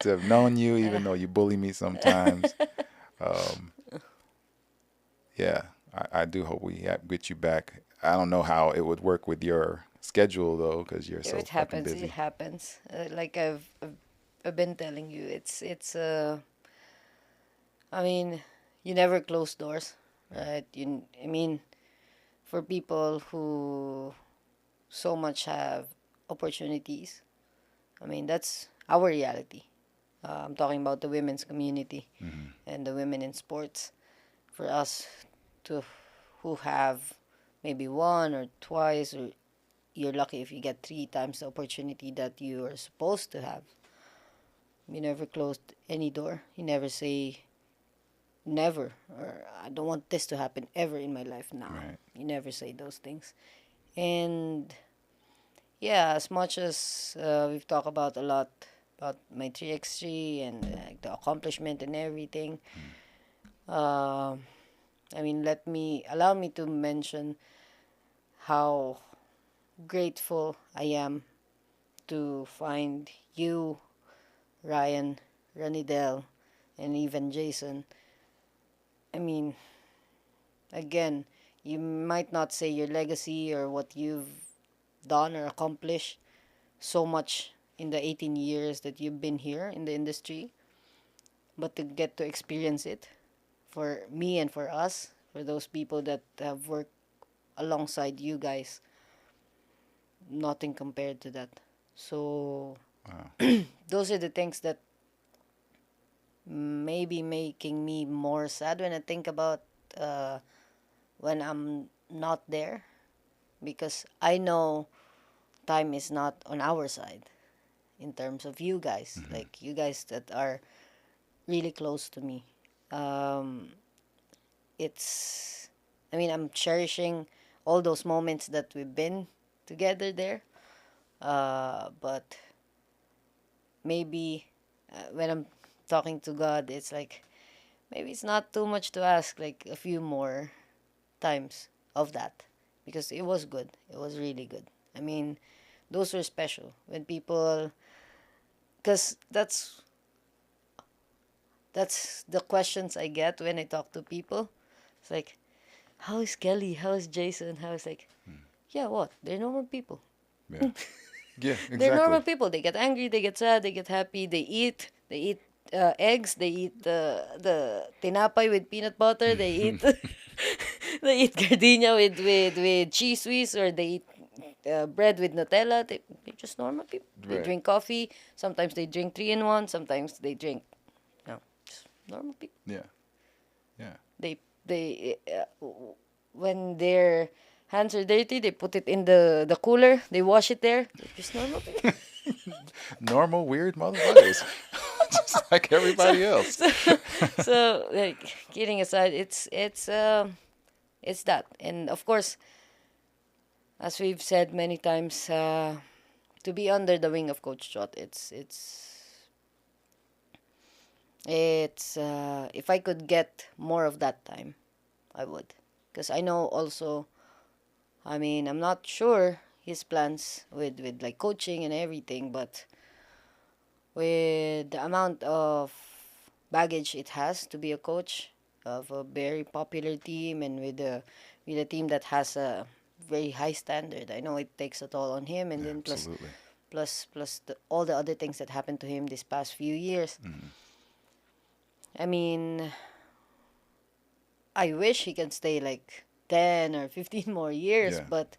to have known you, even though you bully me sometimes. Yeah, I do hope we get you back. I don't know how it would work with your schedule though, because you're If so it fucking happens, busy. it happens. Like I've been telling you, it's I mean, you never close doors, right? I mean, for people who so much have opportunities. I mean, that's our reality. I'm talking about the women's community and the women in sports. For us to who have maybe one or twice, or you're lucky if you get three times the opportunity that you are supposed to have. You never closed any door. You never say never, or I don't want this to happen ever in my life now. Right. You never say those things. And yeah, as much as we've talked about a lot about my 3x3 and the accomplishment and everything, uh, I mean, allow me to mention how grateful I am to find you, Ryan, Ranidel, and even Jason. I mean, again, you might not say your legacy or what you've done or accomplished so much in the 18 years that you've been here in the industry, but to get to experience it for me and for us, for those people that have worked alongside you guys, nothing compared to that. So, Wow. those are the things that maybe making me more sad when I think about uh, when I'm not there, because I know time is not on our side in terms of you guys, like you guys that are really close to me. Um, I mean, I'm cherishing all those moments that we've been together there. But maybe when I'm talking to God, it's like maybe it's not too much to ask, like a few more times of that, because it was good. It was really good. I mean, those were special when people, because that's the questions I get when I talk to people. It's like, how is Kelly? How is Jason? How is like, yeah, what? They're normal people. Yeah. Yeah, They're normal exactly. people. They get angry, they get sad, they get happy. They eat eggs. They eat the tinapay with peanut butter. They eat they eat gardenia with cheese whiz, or they eat bread with Nutella. They're just normal people. They Right. drink coffee. Sometimes they drink 3-in-1. Sometimes they drink, no, just normal people. Yeah. Yeah. They when their hands are dirty, they put it in the cooler. They wash it there. They're just normal people. Normal, weird motherfuckers. Just like everybody else. so, so like kidding aside, it's that, and of course, as we've said many times, to be under the wing of Coach Jot, it's if I could get more of that time, I would, because I know also. I mean, I'm not sure his plans with like coaching and everything, but with the amount of baggage it has to be a coach of a very popular team, and with a team that has a very high standard, I know it takes a toll on him, and Yeah, then absolutely. plus all the other things that happened to him this past few years. I mean, I wish he can stay like 10 or 15 more years, Yeah. but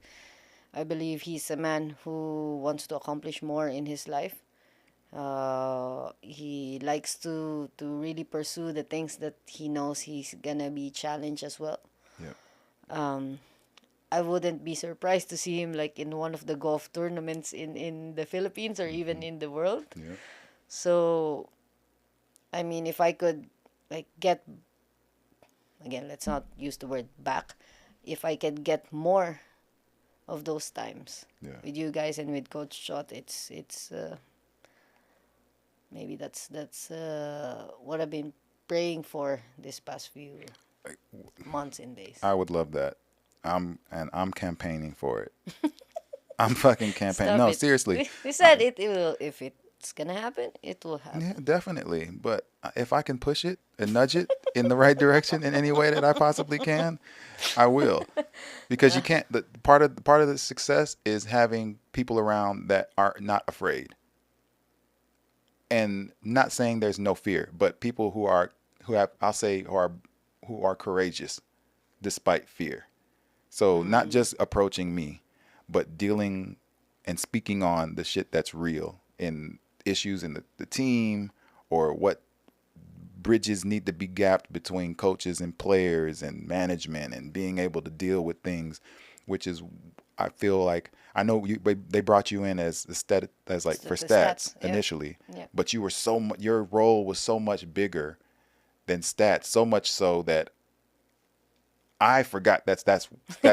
I believe he's a man who wants to accomplish more in his life. He likes to really pursue the things that he knows he's gonna be challenged as well. Yep. Um, I wouldn't be surprised to see him like in one of the golf tournaments in the Philippines or even in the world. Yep. So, I mean, if I could like get, again, let's not use the word back, if I could get more of those times Yeah. with you guys and with Coach Shot, it's maybe that's what I've been praying for this past few months and days. I would love that. I'm campaigning for it. I'm fucking campaigning. Stop No, it. seriously. We said it will, if it's gonna happen, it will happen. Yeah, definitely. But if I can push it and nudge it in the right direction in any way that I possibly can, I will. Because you can't. The part of the success is having people around that are not afraid. And not saying there's no fear, but people who have I'll say who are courageous despite fear. So not just approaching me, but dealing and speaking on the shit that's real and issues in the team, or what bridges need to be gapped between coaches and players and management, and being able to deal with things, which is, I feel like, I know they brought you in as as like for The stats yeah. initially, Yeah. but you were your role was so much bigger than stats, so much so that I forgot that's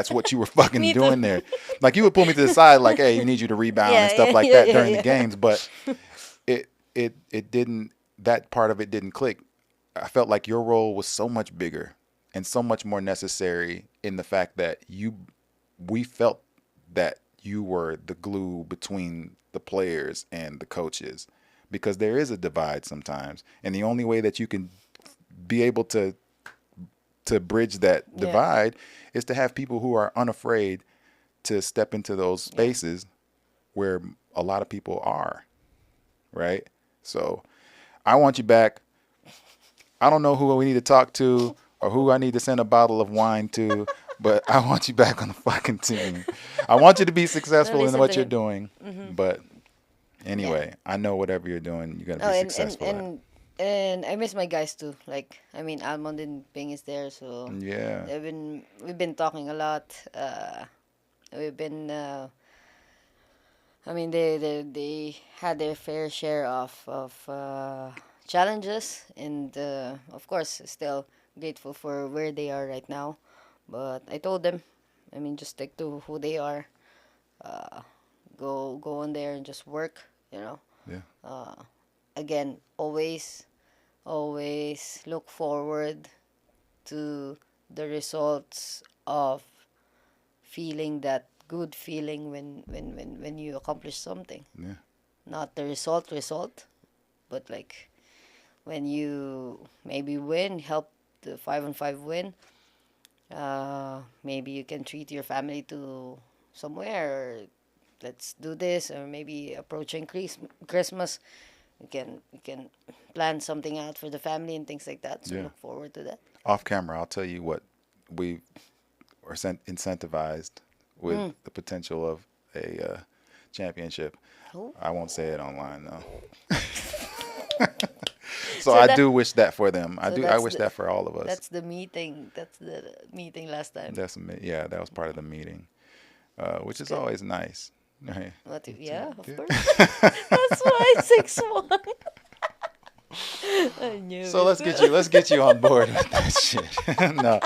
what you were fucking Me too. doing there. Like, you would pull me to the side, like, hey, you need you to rebound and stuff like that during the games, but it didn't, that part of it didn't click. I felt like your role was so much bigger and so much more necessary, in the fact that we felt that you were the glue between the players and the coaches, because there is a divide sometimes, and the only way that you can be able to bridge that Yeah. divide is to have people who are unafraid to step into those spaces where a lot of people are, right? So I want you back. I don't know who we need to talk to or who I need to send a bottle of wine to, but I want you back on the fucking team. I want you to be successful in listen what to you're him. doing. But anyway, I know whatever you're doing, you're going to Oh, be and successful at. and I miss my guys too. Like, I mean, Almond and Ping is there, so Yeah. we've been talking a lot. We've been I mean, they had their fair share of challenges, and of course, still grateful for where they are right now. But I told them, I mean, just stick to who they are. Uh, go on there and just work. You know. Yeah. Again, always look forward to the results of feeling that good feeling when you accomplish something. Yeah. Not the result, but like when you maybe win, help the 5-on-5 win. Maybe you can treat your family to somewhere. Or let's do this, or maybe approaching Christmas, you can plan something out for the family and things like that. So Yeah. look forward to that. Off camera, I'll tell you what we are incentivized with the potential of a championship. Oh. I won't say it online though. So So I that- do wish that for them. I that's wish the- that for all of us. That's the meeting. That's the meeting last time. Yeah, that was part of the meeting, which is good. always nice. Right. Yeah, of Yeah. course. That's why 6-1. I knew So it. let's get you on board with that shit. No.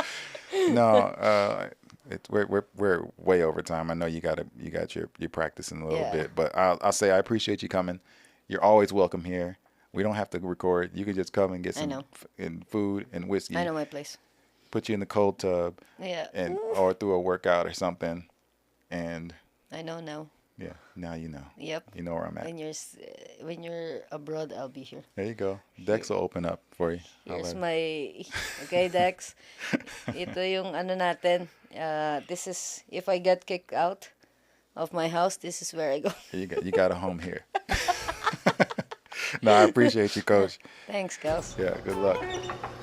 We're way over time. I know you got your practicing a little Yeah. bit, but I'll say I appreciate you coming. You're always welcome here. We don't have to record. You can just come and get I some know. food and whiskey. I know my place. Put you in the cold tub Yeah. and Ooh. or through a workout or something. And I know now. yeah, now you know. Yep. You know where I'm at. When you're abroad, I'll be here. There you go. Dex will open up for you. Here's okay, Dex. Ito yung ano natin. This is if I get kicked out of my house, this is where I go. You got a home here. No, I appreciate you, Coach. Thanks, girls. Yeah, good luck.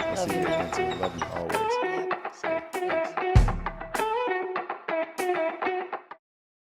I'll Love see you, you man. again soon. Love you always. Yep. See you. Thanks.